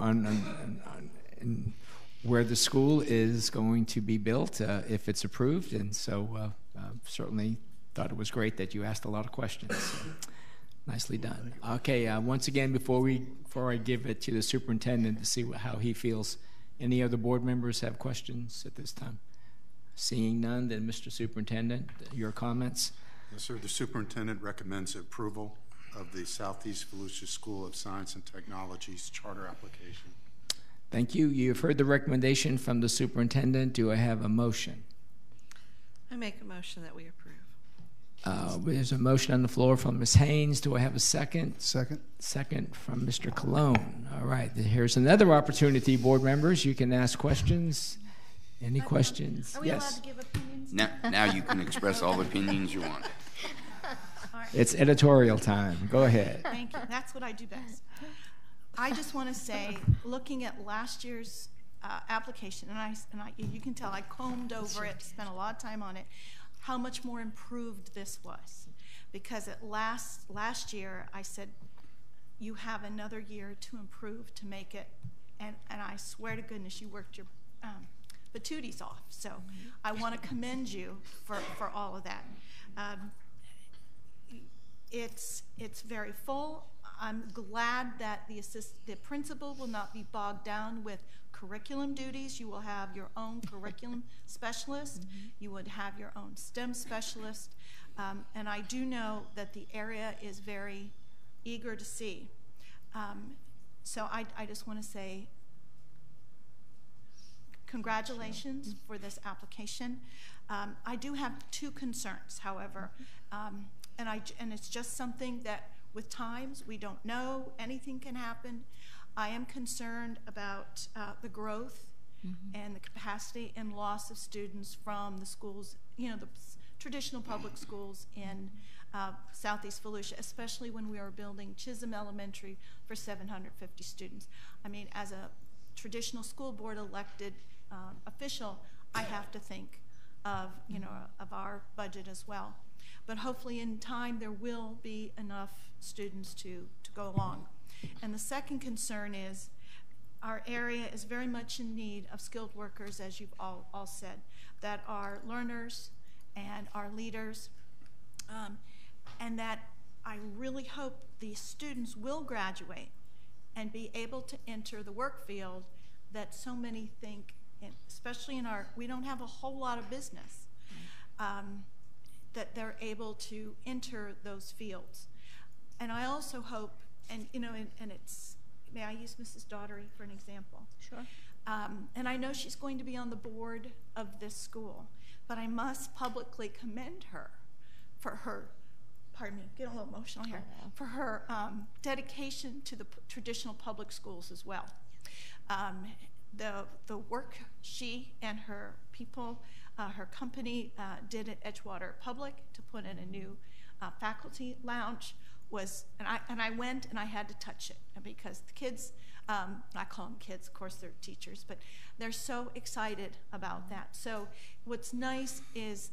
Speaker 2: where the school is going to be built if it's approved. And so certainly thought it was great that you asked a lot of questions. So, nicely done. Okay, once again, before I give it to the superintendent to see how he feels, any other board members have questions at this time? Seeing none, then Mr. Superintendent, your comments?
Speaker 15: Yes, sir. The superintendent recommends approval of the Southeast Volusia School of Science and Technology's charter application.
Speaker 2: Thank you. You've heard the recommendation from the superintendent. Do I have a motion?
Speaker 17: I make a motion that we approve.
Speaker 2: There's a motion on the floor from Ms. Haynes. Do I have a second?
Speaker 15: Second.
Speaker 2: Second from Mr. Cologne. All right. Here's another opportunity, board members. You can ask questions. Any questions?
Speaker 13: Are we allowed to give opinions?
Speaker 4: Now you can express all the opinions you want.
Speaker 13: Right.
Speaker 2: It's editorial time. Go ahead.
Speaker 13: Thank you. That's what I do best. I just want to say, looking at last year's application, and you can tell I combed over it, spent a lot of time on it, how much more improved this was. Because last year I said, you have another year to improve, to make it, and I swear to goodness you worked your patooties off. So I want to commend you for all of that. It's very full. I'm glad that the principal will not be bogged down with curriculum duties. You will have your own curriculum specialist. You would have your own STEM specialist. And I do know that the area is very eager to see. So I just want to say congratulations for this application. I do have two concerns, however, and it's just something that with times we don't know, anything can happen. I am concerned about the growth and the capacity and loss of students from the schools, the traditional public schools in Southeast Volusia, especially when we are building Chisholm Elementary for 750 students. I mean, as a traditional school board elected official, I have to think of of our budget as well. But hopefully in time there will be enough students to go along. And the second concern is our area is very much in need of skilled workers, as you've all said, that are learners and are leaders, and that I really hope these students will graduate and be able to enter the work field that so many think, especially in we don't have a whole lot of business, that they're able to enter those fields. And I also hope, and it's, may I use Mrs. Daughtery for an example?
Speaker 10: Sure.
Speaker 13: And I know she's going to be on the board of this school, but I must publicly commend her for her, pardon me, get a little emotional here, for her dedication to the traditional public schools as well. The work she and her people, her company did at Edgewater Public to put in a new faculty lounge was, and I went and I had to touch it because the kids, I call them kids, of course they're teachers, but they're so excited about that. So what's nice is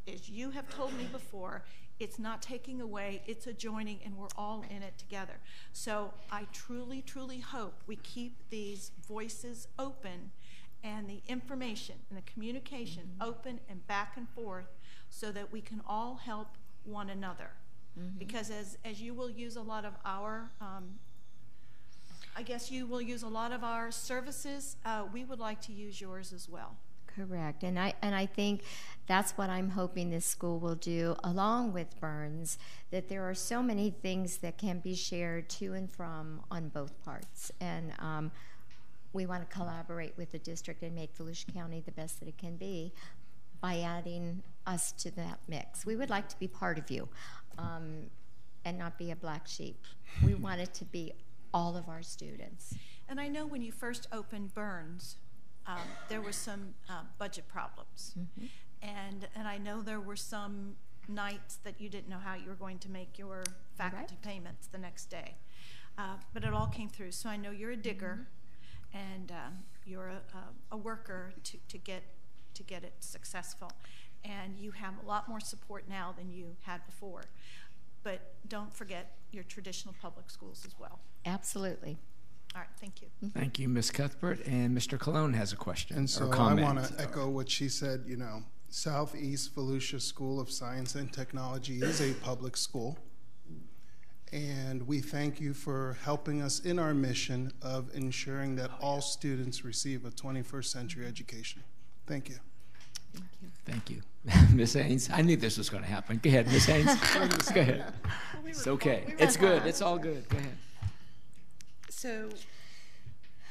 Speaker 13: you have told me before, it's not taking away, it's a joining, and we're all in it together. So I truly, truly hope we keep these voices open and the information and the communication open and back and forth so that we can all help one another. Because as you will use a lot of our, I guess you will use a lot of our services, we would like to use yours as well.
Speaker 10: Correct, and I think that's what I'm hoping this school will do, along with Burns, that there are so many things that can be shared to and from on both parts, and we want to collaborate with the district and make Volusia County the best that it can be by adding us to that mix. We would like to be part of you and not be a black sheep. We want it to be all of our students.
Speaker 13: And I know when you first opened Burns, there were some budget problems. And I know there were some nights that you didn't know how you were going to make your faculty payments the next day. But it all came through. So I know you're a digger and you're a worker to get it successful. And you have a lot more support now than you had before. But don't forget your traditional public schools as well.
Speaker 10: Absolutely.
Speaker 13: All right, thank you.
Speaker 2: Thank you, Ms. Cuthbert. And Mr. Colon has a question
Speaker 18: and so
Speaker 2: or comment.
Speaker 18: I want to echo what she said. You know, Southeast Volusia School of Science and Technology is a public school. And we thank you for helping us in our mission of ensuring that all students receive a 21st century education. Thank you.
Speaker 2: Thank you. Ms. Haynes, I knew this was going to happen. Go ahead, Ms. Haynes. Go ahead. It's okay. It's good. It's all good. Go ahead.
Speaker 17: So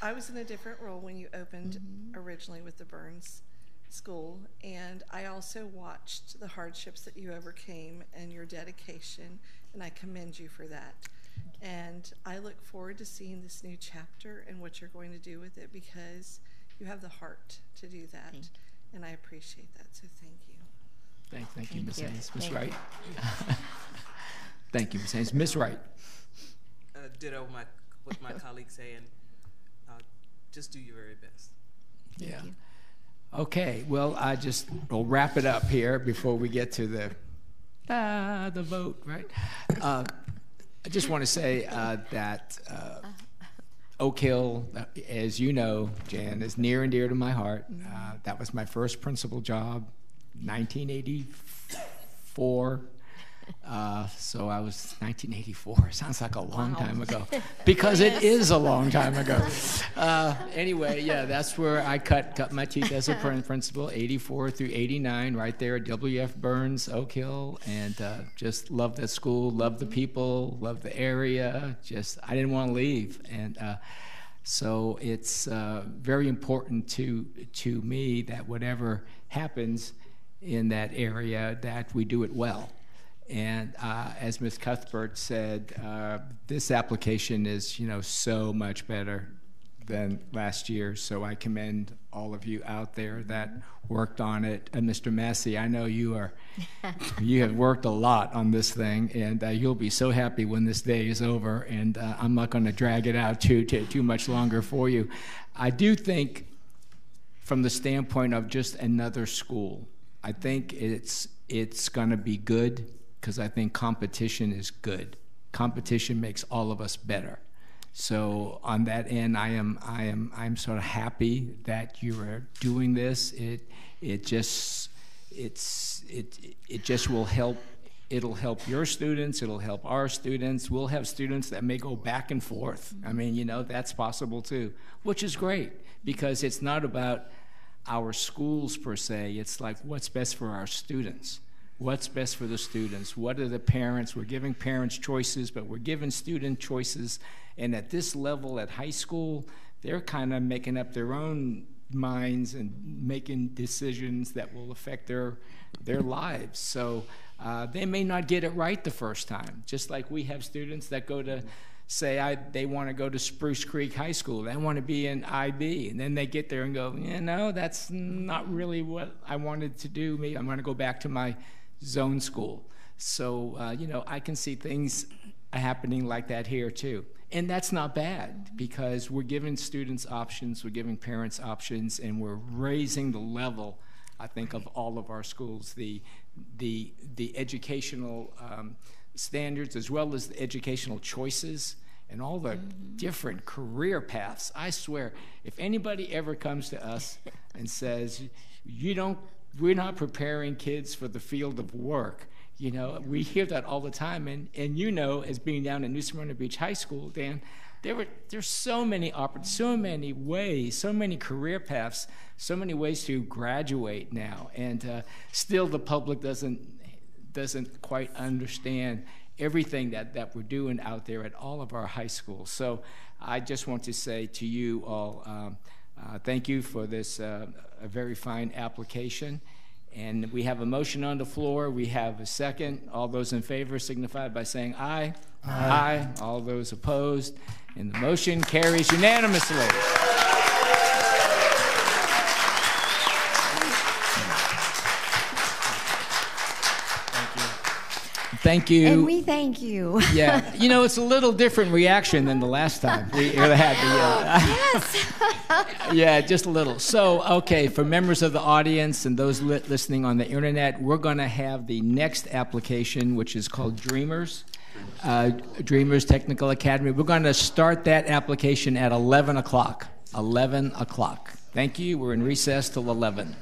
Speaker 17: I was in a different role when you opened originally with the Burns School, and I also watched the hardships that you overcame and your dedication, and I commend you for that. And I look forward to seeing this new chapter and what you're going to do with it, because you have the heart to do that, and I appreciate that, so thank you.
Speaker 2: Thank you, Ms. Haynes. Ms. Wright. Thank you, Ms. Haynes. Ms. Wright.
Speaker 19: Ditto what my colleagues say, and just do your very best.
Speaker 2: Yeah. Okay. Well, we'll wrap it up here before we get to the vote, right? I just want to say that Oak Hill, as you know, Jan, is near and dear to my heart. That was my first principal job, 1984. So I was 1984. Sounds like a long time ago, because it is a long time ago. Anyway, yeah, that's where I cut my teeth as a principal, 84 through 89, right there at W.F. Burns, Oak Hill, and just loved that school, loved the people, loved the area. I didn't want to leave, and so it's very important to me that whatever happens in that area, that we do it well. And as Ms. Cuthbert said, this application is, so much better than last year. So I commend all of you out there that worked on it. And Mr. Massey, I know you have worked a lot on this thing, and you'll be so happy when this day is over. And I'm not going to drag it out too much longer for you. I do think, from the standpoint of just another school, I think it's going to be good. Because I think competition is good. Competition makes all of us better. So on that end, I'm sort of happy that you are doing this. It just will help. It'll help your students. It'll help our students. We'll have students that may go back and forth. I mean, that's possible too, which is great, because it's not about our schools per se. It's like, what's best for our students. What's best for the students? What are the parents? We're giving parents choices, but we're giving student choices. And at this level, at high school, they're kind of making up their own minds and making decisions that will affect their lives. So they may not get it right the first time, just like we have students that go to say they want to go to Spruce Creek High School. They want to be in IB, and then they get there and go, that's not really what I wanted to do. Maybe I want to go back to my zone school. So, I can see things happening like that here too. And that's not bad, because we're giving students options, we're giving parents options, and we're raising the level, I think, of all of our schools, the educational standards, as well as the educational choices and all the different career paths. I swear, if anybody ever comes to us and says, we're not preparing kids for the field of work, we hear that all the time. And as being down at New Smyrna Beach High School, Dan, there's so many ways, so many career paths, so many ways to graduate now, and still the public doesn't quite understand everything that we're doing out there at all of our high schools. So I just want to say to you all, thank you for this a very fine application. And we have a motion on the floor. We have a second. All those in favor signify by saying aye. Aye. Aye. All those opposed. And the motion carries unanimously. Thank you.
Speaker 10: And we thank you.
Speaker 2: Yeah, it's a little different reaction than the last time we had
Speaker 10: yes.
Speaker 2: Yeah, just a little. So, okay, for members of the audience and those listening on the internet, we're going to have the next application, which is called Dreamers, Dreamers Technical Academy. We're going to start that application at 11 o'clock. 11 o'clock. Thank you. We're in recess till 11.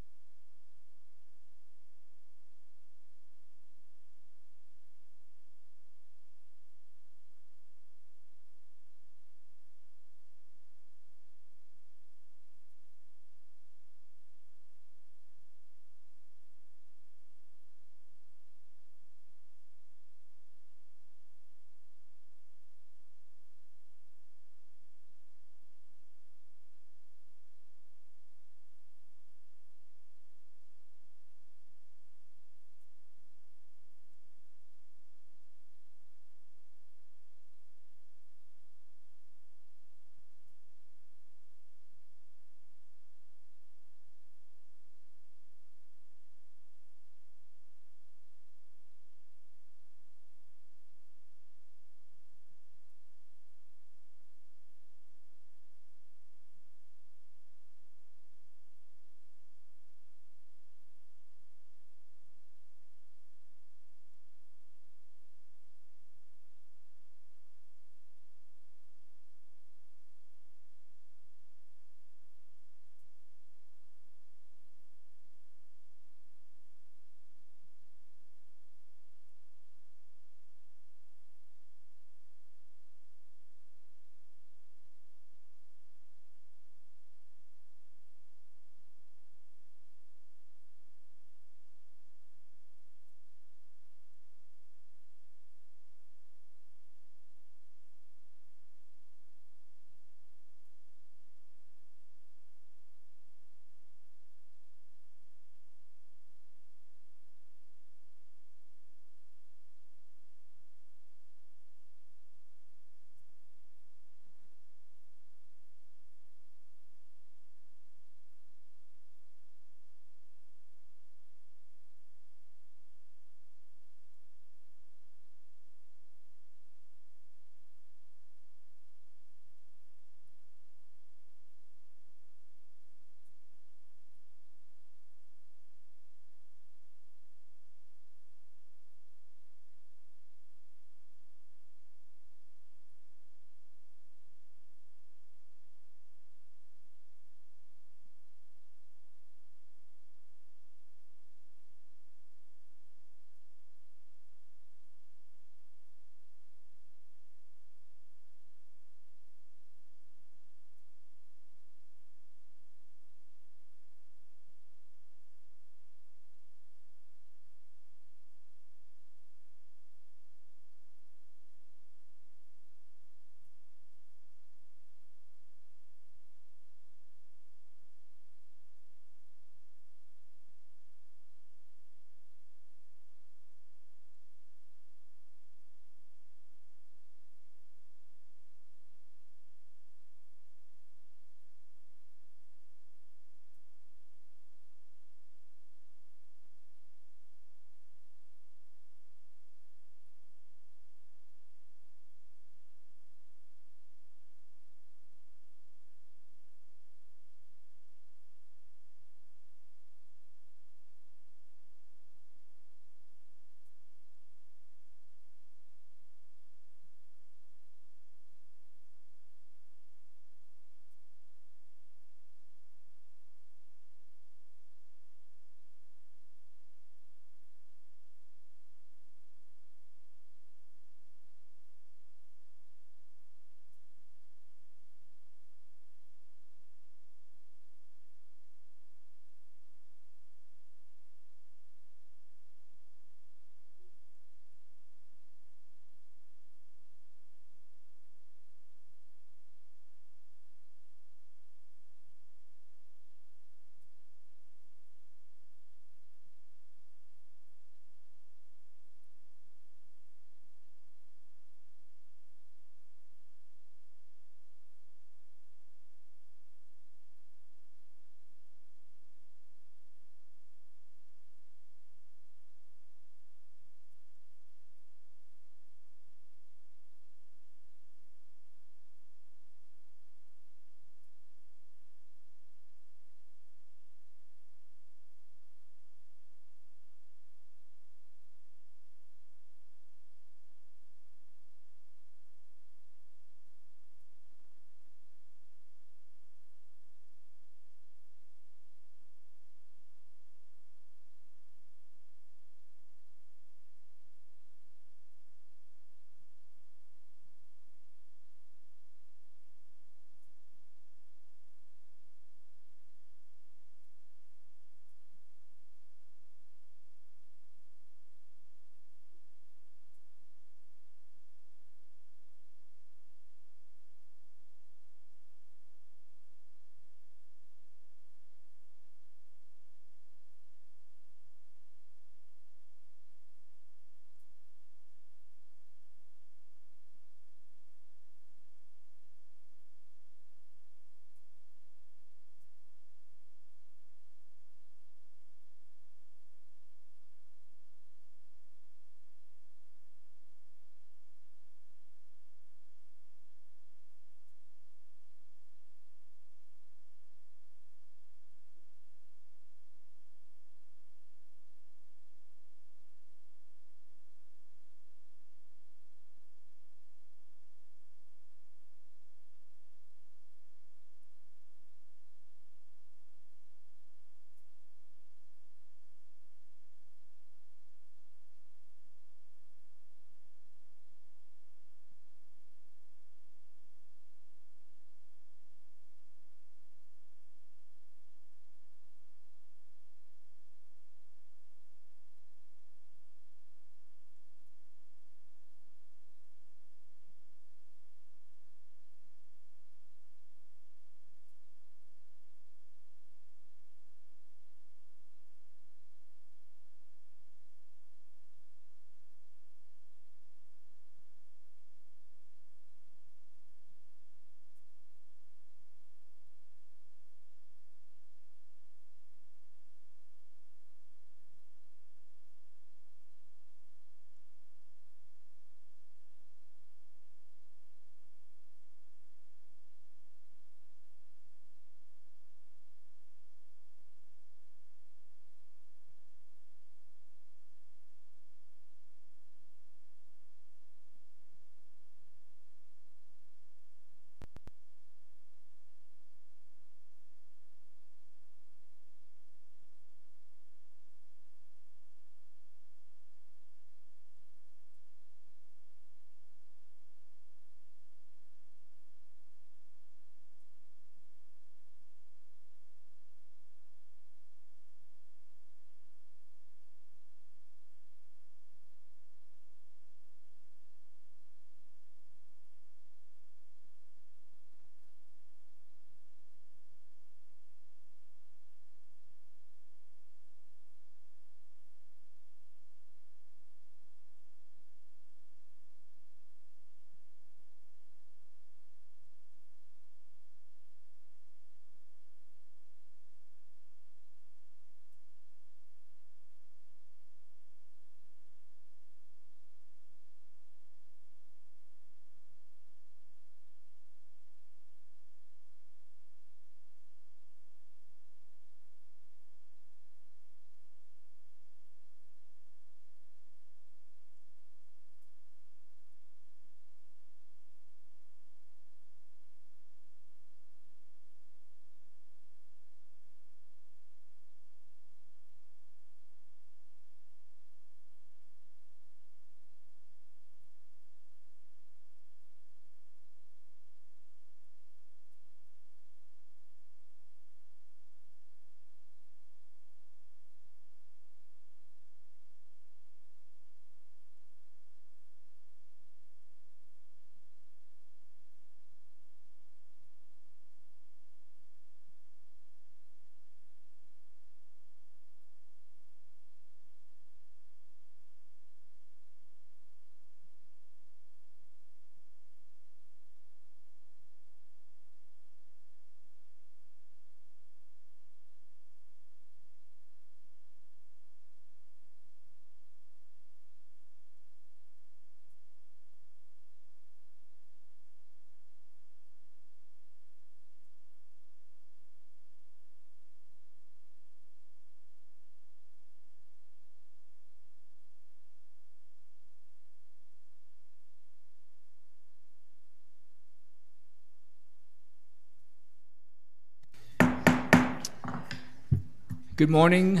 Speaker 2: Good morning.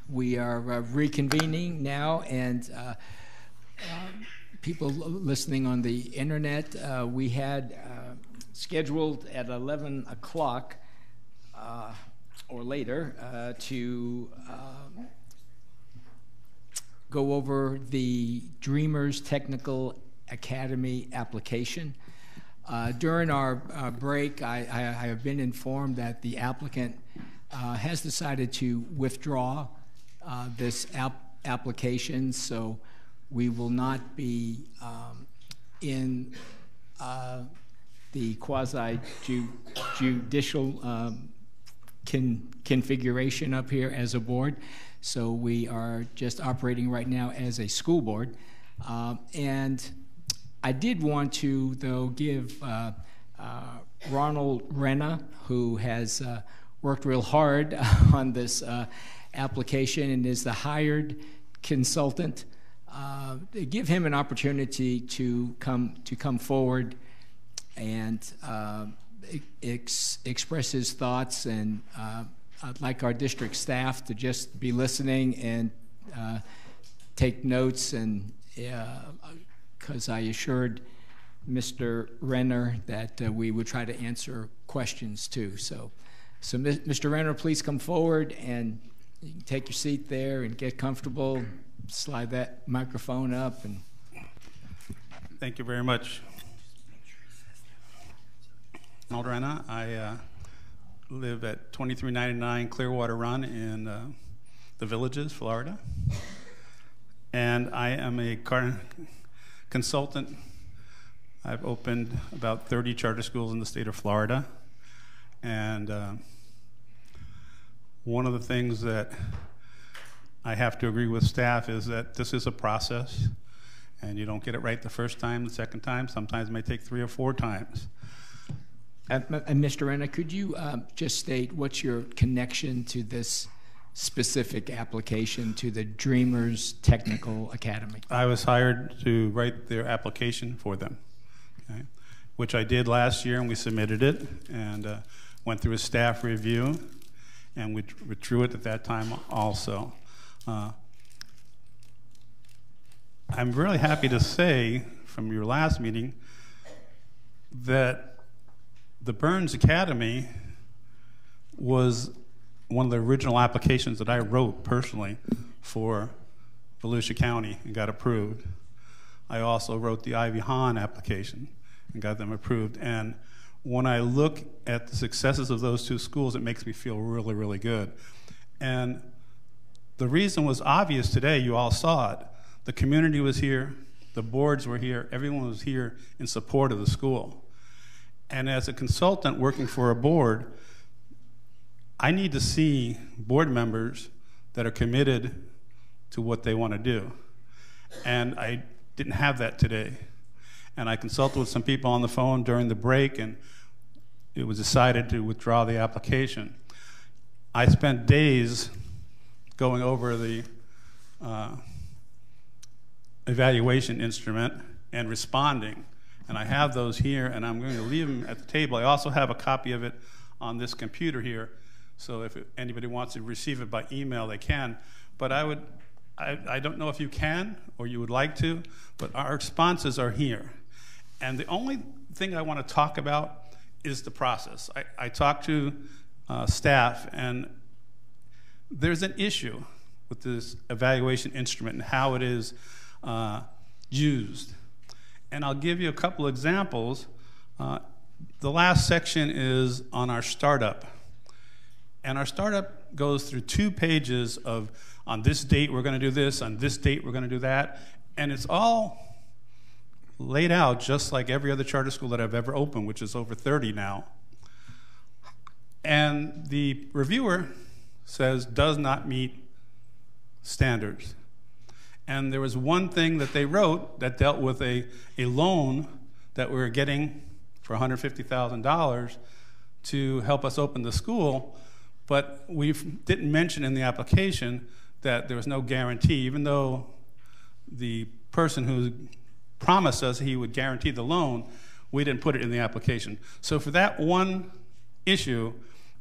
Speaker 2: We are reconvening now, and people listening on the internet, we had scheduled at 11 o'clock or later to go over the Dreamers Technical Academy application. During our break, I have been informed that the applicant has decided to withdraw this application, so we will not be in the quasi-judicial configuration up here as a board. So we are just operating right now as a school board. And I did want to, though, give Ronald Renna, who has worked real hard on this application and is the hired consultant, give him an opportunity to come forward and express his thoughts. And I'd like our district staff to just be listening and take notes, and because I assured Mr. Renner that we would try to answer questions too. So Mr. Renner, please come forward, and you can take your seat there and get comfortable. Slide that microphone up. And
Speaker 20: thank you very much. Ronald Renna. I live at 2399 Clearwater Run in the Villages, Florida. And I am a consultant. I've opened about 30 charter schools in the state of Florida. And one of the things that I have to agree with staff is that this is a process, and you don't get it right the first time, the second time. Sometimes it may take 3 or 4 times.
Speaker 2: And Mr. Renna, could you just state what's your connection to this specific application to the Dreamers Technical Academy?
Speaker 20: I was hired to write their application for them, okay, which I did last year, and we submitted it, and went through a staff review, and we withdrew it at that time also. I'm really happy to say from your last meeting that the Burns Academy was one of the original applications that I wrote personally for Volusia County and got approved. I also wrote the Ivy Hahn application and got them approved. And when I look at the successes of those 2 schools, it makes me feel really, really good. And the reason was obvious today. You all saw it. The community was here. The boards were here. Everyone was here in support of the school. And as a consultant working for a board, I need to see board members that are committed to what they want to do. And I didn't have that today. And I consulted with some people on the phone during the break, and it was decided to withdraw the application. I spent days going over the evaluation instrument and responding. And I have those here, and I'm going to leave them at the table. I also have a copy of it on this computer here, so if anybody wants to receive it by email, they can. But I don't know if you can or you would like to, but our responses are here. And the only thing I want to talk about is the process. I talked to staff, and there's an issue with this evaluation instrument and how it is used. And I'll give you a couple examples. The last section is on our startup. And our startup goes through 2 pages of, on this date we're going to do this, on this date we're going to do that. And it's all laid out just like every other charter school that I've ever opened, which is over 30 now. And the reviewer says does not meet standards. And there was one thing that they wrote that dealt with a loan that we were getting for $150,000 to help us open the school, but we didn't mention in the application that there was no guarantee, even though the person who promised us he would guarantee the loan, we didn't put it in the application. So for that one issue,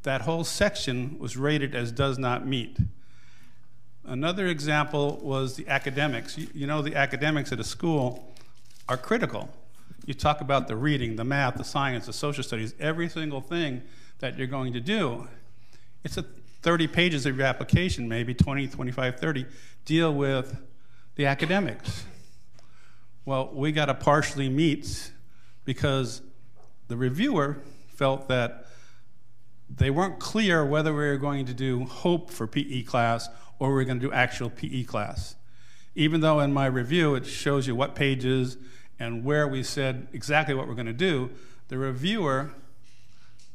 Speaker 20: that whole section was rated as does not meet. Another example was the academics. You know, the academics at a school are critical. You talk about the reading, the math, the science, the social studies, every single thing that you're going to do. It's 30 pages of your application, maybe 20, 25, 30, deal with the academics. Well, we got a partially meets because the reviewer felt that they weren't clear whether we were going to do hope for PE class or we were going to do actual PE class. Even though in my review it shows you what pages and where we said exactly what we're going to do, the reviewer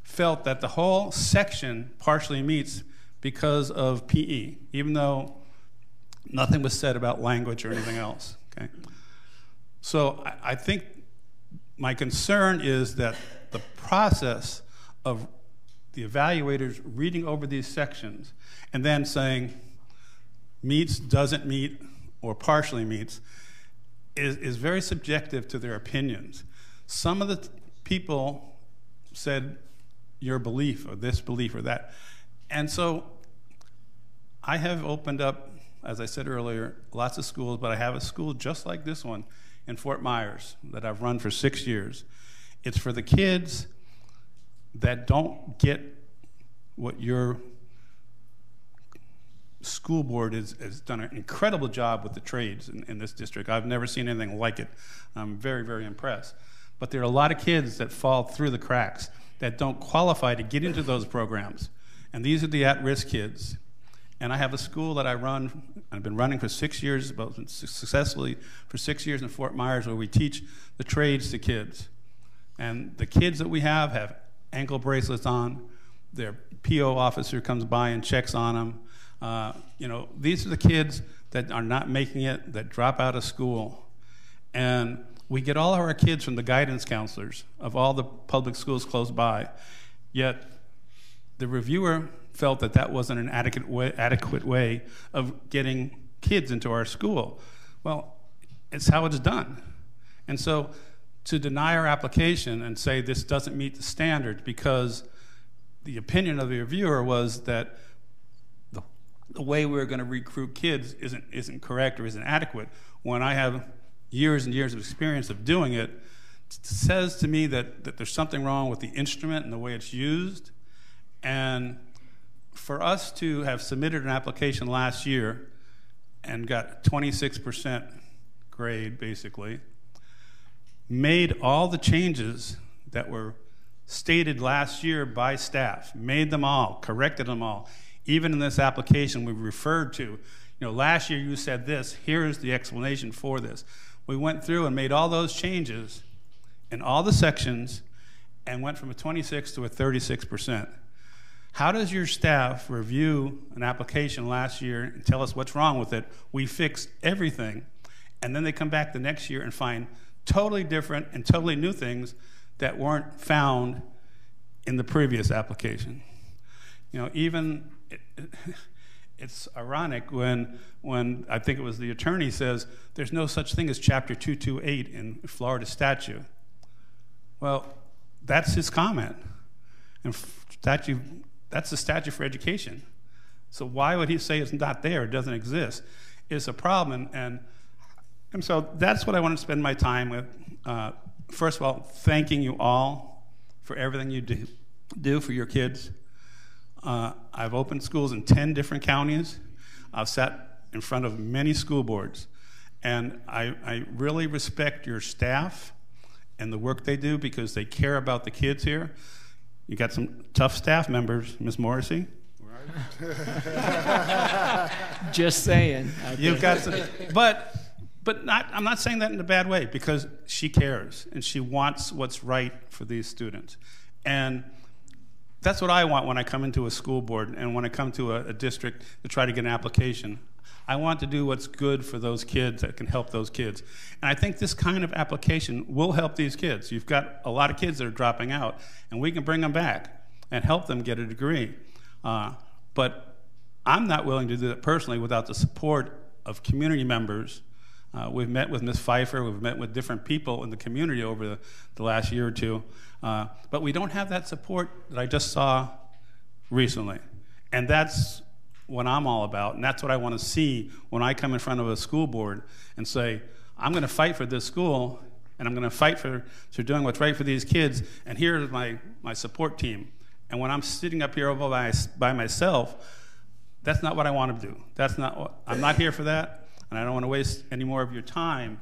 Speaker 20: felt that the whole section partially meets because of PE, even though nothing was said about language or anything else. Okay? So I think my concern is that the process of the evaluators reading over these sections and then saying meets, doesn't meet, or partially meets is very subjective to their opinions. Some of the people said your belief or this belief or that. And so I have opened up, as I said earlier, lots of schools, but I have a school just like this one in Fort Myers that I've run for 6 years. It's for the kids that don't get what your school board has done an incredible job with the trades in this district. I've never seen anything like it. I'm very, very impressed. But there are a lot of kids that fall through the cracks that don't qualify to get into those programs. And these are the at-risk kids. And I have a school that I run, I've been running for 6 years, about successfully for 6 years in Fort Myers, where we teach the trades to kids. And the kids that we have ankle bracelets on. Their PO officer comes by and checks on them. You know, these are the kids that are not making it, that drop out of school. And we get all of our kids from the guidance counselors of all the public schools close by. Yet the reviewer felt that that wasn't an adequate way of getting kids into our school. Well, it's how it's done. And so to deny our application and say this doesn't meet the standards because the opinion of the reviewer was that the way we're going to recruit kids isn't correct or isn't adequate, when I have years and years of experience of doing it, says to me that there's something wrong with the instrument and the way it's used. And for us to have submitted an application last year and got 26% grade, basically, made all the changes that were stated last year by staff, made them all, corrected them all. Even in this application we referred to, you know, last year you said this, here's the explanation for this. We went through and made all those changes in all the sections and went from a 26 to a 36%. How does your staff review an application last year and tell us what's wrong with it? We fixed everything, and then they come back the next year and find totally different and totally new things that weren't found in the previous application. You know, even it's ironic when I think it was the attorney says there's no such thing as Chapter 228 in Florida statute. Well, that's his comment. And that's the statute for education. So why would he say it's not there, it doesn't exist? It's a problem. And so that's what I want to spend my time with. First of all, thanking you all for everything you do for your kids. I've opened schools in 10 different counties. I've sat in front of many school boards. And I really respect your staff and the work they do because they care about the kids here. You got some tough staff members, Ms. Morrissey.
Speaker 2: Just saying.
Speaker 20: You've got some, but I'm not saying that in a bad way because she cares and she wants what's right for these students. And that's what I want when I come into a school board and when I come to a district to try to get an application. I want to do what's good for those kids that can help those kids. And I think this kind of application will help these kids. You've got a lot of kids that are dropping out, and we can bring them back and help them get a degree. But I'm not willing to do that personally without the support of community members. We've met with Ms. Pfeiffer, we've met with different people in the community over the last year or two, but we don't have that support that I just saw recently. And that's what I'm all about, and that's what I want to see when I come in front of a school board and say, I'm going to fight for this school, and I'm going to fight for doing what's right for these kids, and here's my support team. And when I'm sitting up here all by myself, that's not what I want to do. I'm not here for that, and I don't want to waste any more of your time,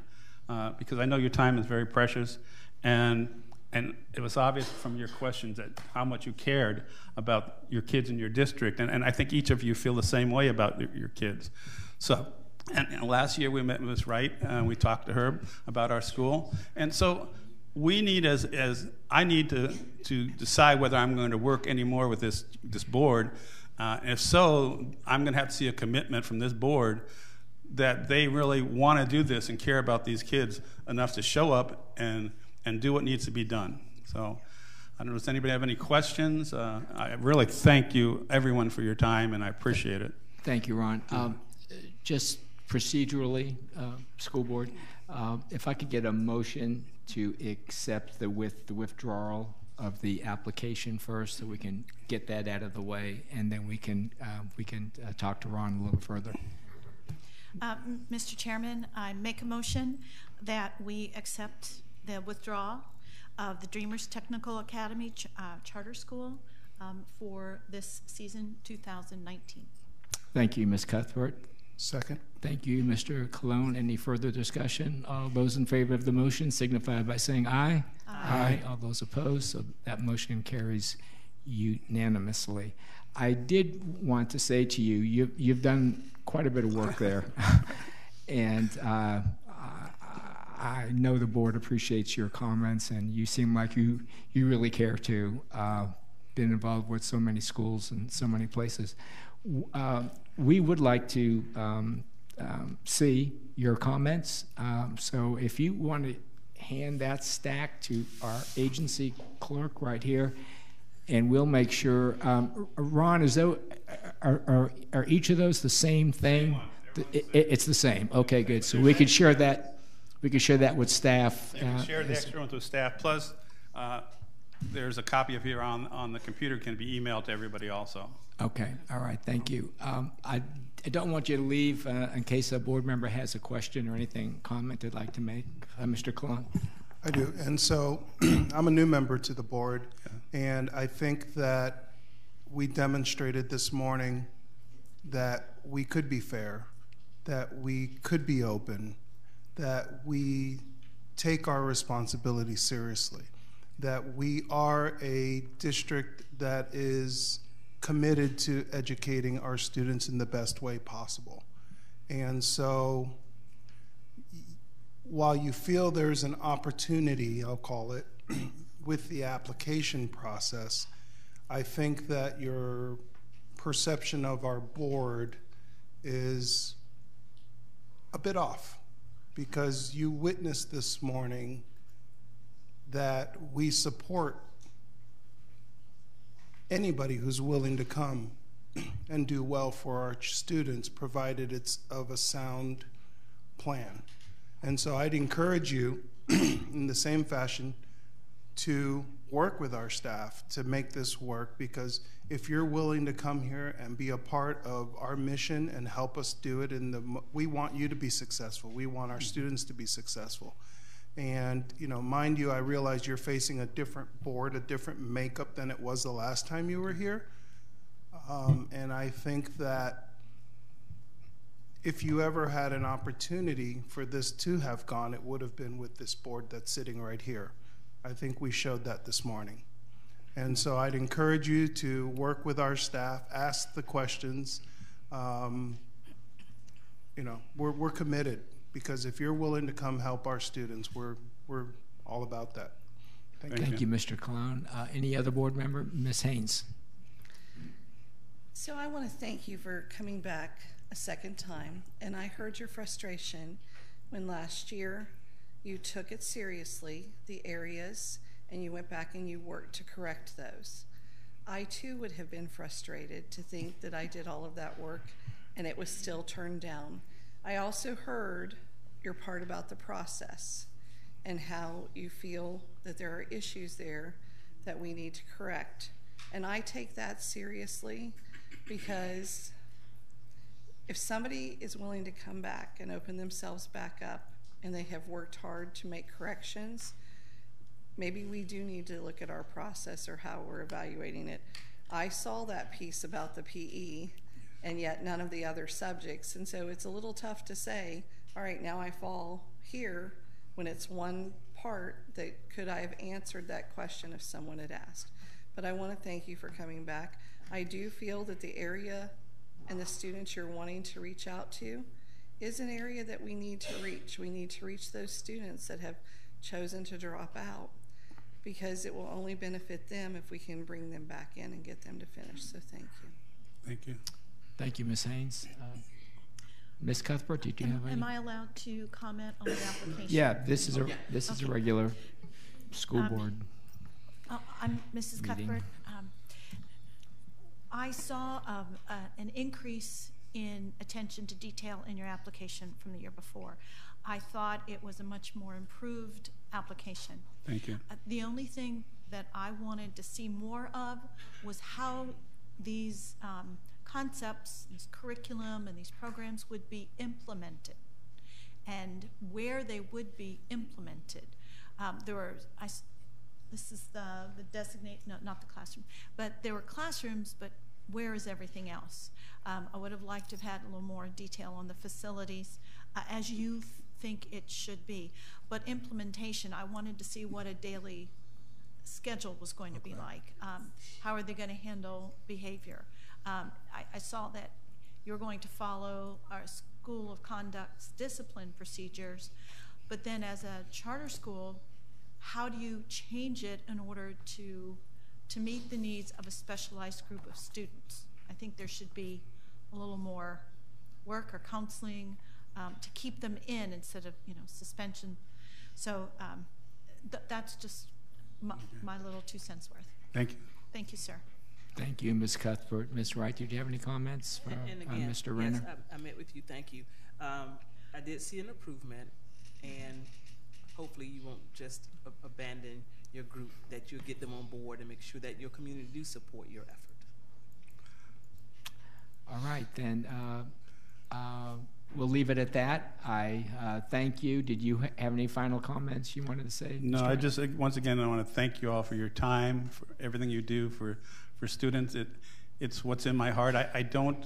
Speaker 20: because I know your time is very precious, and it was obvious from your questions that how much you cared about your kids in your district, and I think each of you feel the same way about your kids. So, and last year we met with Ms. Wright, and we talked to her about our school, and so we need, I need to decide whether I'm going to work anymore with this board. If so, I'm going to have to see a commitment from this board that they really want to do this and care about these kids enough to show up and do what needs to be done. So I don't know, does anybody have any questions? I really thank you, everyone, for your time, and I appreciate it.
Speaker 2: Thank you, Ron. Just procedurally, school board, if I could get a motion to accept the withdrawal of the application first, so we can get that out of the way, and then we can talk to Ron a little further.
Speaker 13: Mr. Chairman, I make a motion that we accept the withdrawal of the Dreamers Technical Academy Charter School for this season 2019.
Speaker 2: Thank you, Ms. Cuthbert.
Speaker 18: Second.
Speaker 2: Thank you, Mr. Colon. Any further discussion? All those in favor of the motion signify by saying aye. Aye. All those opposed, so that motion carries unanimously. I did want to say to you, you've done quite a bit of work there, and I know the board appreciates your comments, and you seem like you really care too. Been involved with so many schools and so many places. We would like to see your comments. So if you want to hand that stack to our agency clerk right here, and we'll make sure. Ron, are each of those the same thing? It's the same. Okay, good. So we could share that. We could share that with staff.
Speaker 20: Yeah, we can share the extra ones with staff. Plus, there's a copy of here on the computer, can be emailed to everybody also.
Speaker 2: Okay. All right. Thank you. I don't want you to leave in case a board member has a question or anything, comment they'd like to make. Mr. Colon.
Speaker 18: I do. And so I'm a new member to the board, and I think that we demonstrated this morning that we could be fair, that we could be open, that we take our responsibility seriously, that we are a district that is committed to educating our students in the best way possible. And so while you feel there's an opportunity, I'll call it, with the application process, I think that your perception of our board is a bit off, because you witnessed this morning that we support anybody who's willing to come and do well for our students, provided it's of a sound plan. And so I'd encourage you in the same fashion to work with our staff to make this work, because if you're willing to come here and be a part of our mission and help us do it, we want you to be successful. We want our students to be successful. And, you know, mind you, I realize you're facing a different board, a different makeup than it was the last time you were here. And I think that if you ever had an opportunity for this to have gone, it would have been with this board that's sitting right here. I think we showed that this morning. And so I'd encourage you to work with our staff, ask the questions. You know, we're committed, because if you're willing to come help our students, we're all about that.
Speaker 2: Thank you, Mr. Colon. Any other board member? Ms. Haynes.
Speaker 17: So I want to thank you for coming back a second time, and I heard your frustration when last year you took it seriously, the areas, and you went back and you worked to correct those. I too would have been frustrated to think that I did all of that work and it was still turned down. I also heard your part about the process and how you feel that there are issues there that we need to correct. And I take that seriously because if somebody is willing to come back and open themselves back up and they have worked hard to make corrections, maybe we do need to look at our process or how we're evaluating it. I saw that piece about the PE and yet none of the other subjects. And so it's a little tough to say, all right, now I fall here, when it's one part that could I have answered that question if someone had asked. But I want to thank you for coming back. I do feel that the area and the students you're wanting to reach out to is an area that we need to reach. We need to reach those students that have chosen to drop out, because it will only benefit them if we can bring them back in and get them to finish. So thank you.
Speaker 20: Thank you.
Speaker 2: Thank you, Ms. Haynes. Ms. Cuthbert, did you have any?
Speaker 13: Am I allowed to comment on the application?
Speaker 2: Yeah, this is a regular school board.
Speaker 13: I'm Mrs.
Speaker 2: meeting.
Speaker 13: Cuthbert. I saw an increase in attention to detail in your application from the year before. I thought it was a much more improved application.
Speaker 20: Thank you.
Speaker 13: The only thing that I wanted to see more of was how these concepts, this curriculum and these programs would be implemented and where they would be implemented. This is the designate, no, not the classroom, but there were classrooms, but where is everything else? I would have liked to have had a little more detail on the facilities as you think it should be. But implementation, I wanted to see what a daily schedule was going to be like. How are they going to handle behavior? I saw that you're going to follow our School of Conduct's discipline procedures, but then as a charter school, how do you change it in order to meet the needs of a specialized group of students? I think there should be a little more work or counseling to keep them in instead of suspension. So that's just my little 2 cents worth.
Speaker 20: Thank you.
Speaker 13: Thank you, sir.
Speaker 2: Thank you, Ms. Cuthbert. Ms. Wright, did you have any comments for
Speaker 19: And again,
Speaker 2: Mr. Renner?
Speaker 19: Yes, I met with you. Thank you. I did see an improvement, and hopefully you won't just abandon your group, that you'll get them on board and make sure that your community do support your effort.
Speaker 2: All right, then we'll leave it at that. I thank you. Did you have any final comments you wanted to say?
Speaker 20: No,
Speaker 2: Mr.
Speaker 20: I just, once again, I want to thank you all for your time, for everything you do for students. It's what's in my heart. I don't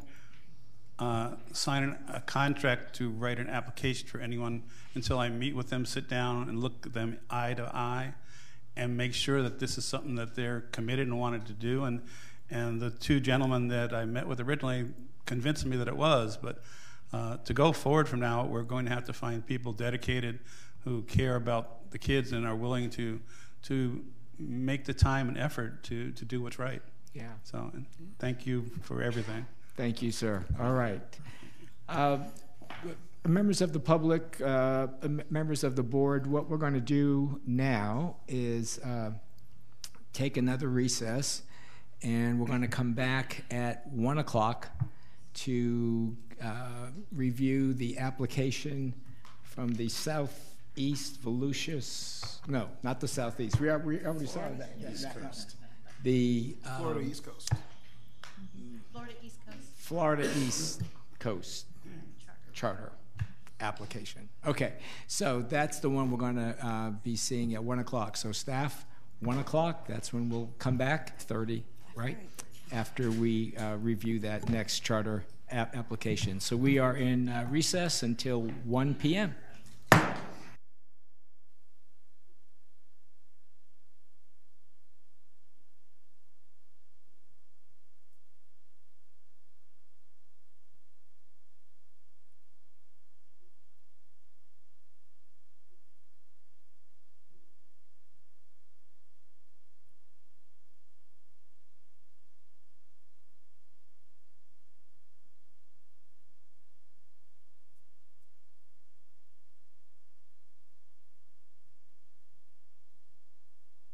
Speaker 20: sign a contract to write an application for anyone until I meet with them, sit down and look at them eye to eye and make sure that this is something that they're committed and wanted to do. And the 2 gentlemen that I met with originally convinced me that it was, but to go forward from now, we're going to have to find people dedicated who care about the kids and are willing to make the time and effort to do what's right.
Speaker 2: Yeah.
Speaker 20: So thank you for everything.
Speaker 2: Thank you, sir. All right. Members of the public, members of the board, what we're going to do now is take another recess, and we're going to come back at 1 o'clock to review the application from the Southeast Volusia, no, not the Southeast. We already saw that.
Speaker 18: East Coast.
Speaker 2: The
Speaker 18: Florida East Coast.
Speaker 13: Florida East Coast.
Speaker 2: Florida East Coast Charter application. Okay, so that's the one we're going to be seeing at 1 o'clock. So staff, 1 o'clock, that's when we'll come back, 30, right? After we review that next charter application. So we are in recess until 1 p.m.